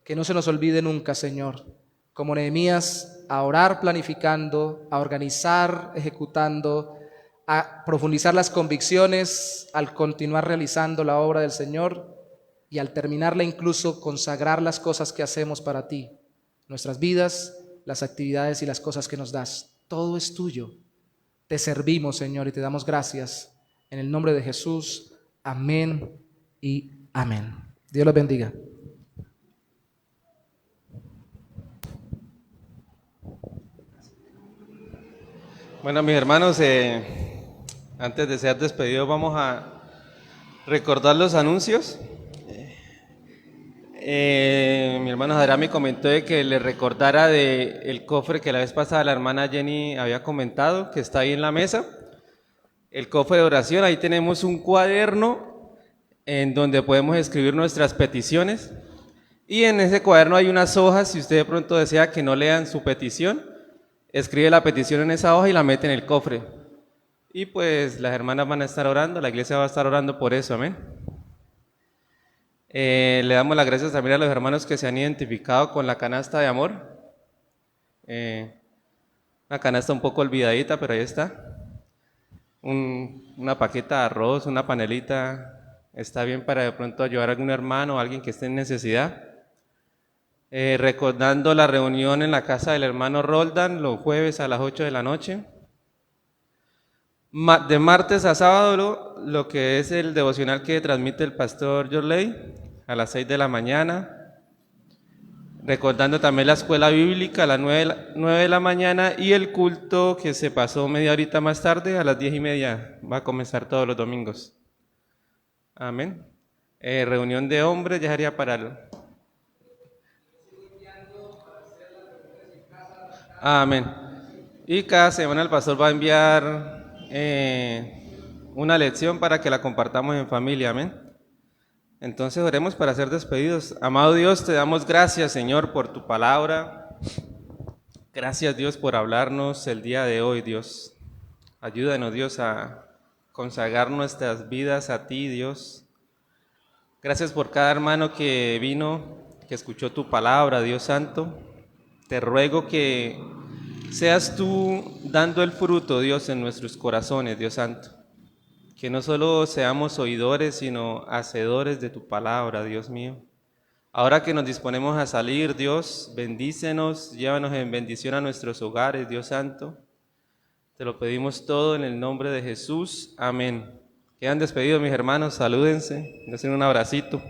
Que no se nos olvide nunca, Señor, como Nehemías, a orar planificando, a organizar ejecutando, a profundizar las convicciones, al continuar realizando la obra del Señor y al terminarla incluso consagrar las cosas que hacemos para ti, nuestras vidas, las actividades y las cosas que nos das. Todo es tuyo. Te servimos, Señor, y te damos gracias. En el nombre de Jesús, amén y amén. Dios los bendiga. Bueno, mis hermanos, antes de ser despedidos vamos a recordar los anuncios. Mi hermano Jadra me comentó de que le recordara del cofre que la vez pasada la hermana Jenny había comentado, que está ahí en la mesa. El cofre de oración, ahí tenemos un cuaderno en donde podemos escribir nuestras peticiones. Y en ese cuaderno hay unas hojas, si usted de pronto desea que no lean su petición, escribe la petición en esa hoja y la mete en el cofre. Y pues las hermanas van a estar orando, la iglesia va a estar orando por eso, amén. Le damos las gracias también a los hermanos que se han identificado con la canasta de amor. Una canasta un poco olvidadita, pero ahí está. Una paqueta de arroz, una panelita, está bien para de pronto ayudar a algún hermano o alguien que esté en necesidad. Recordando la reunión en la casa del hermano Roldan los jueves a las 8 de la noche. De martes a sábado lo que es el devocional que transmite el pastor Yorley a las 6 de la mañana. Recordando también la escuela bíblica a las 9 de la mañana y el culto que se pasó media horita más tarde a las 10:30. Va a comenzar todos los domingos. Amén. Reunión de hombres ya sería para el... Amén. Y cada semana el pastor va a enviar una lección para que la compartamos en familia, amén. Entonces oremos para ser despedidos. Amado Dios, te damos gracias, Señor, por tu palabra. Gracias, Dios, por hablarnos el día de hoy, Dios. Ayúdanos, Dios, a consagrar nuestras vidas a ti, Dios. Gracias por cada hermano que vino, que escuchó tu palabra, Dios Santo. Te ruego que seas tú dando el fruto, Dios, en nuestros corazones, Dios Santo. Que no solo seamos oidores, sino hacedores de tu palabra, Dios mío. Ahora que nos disponemos a salir, Dios, bendícenos, llévanos en bendición a nuestros hogares, Dios Santo. Te lo pedimos todo en el nombre de Jesús. Amén. Quedan despedidos, mis hermanos, salúdense, dense un abracito.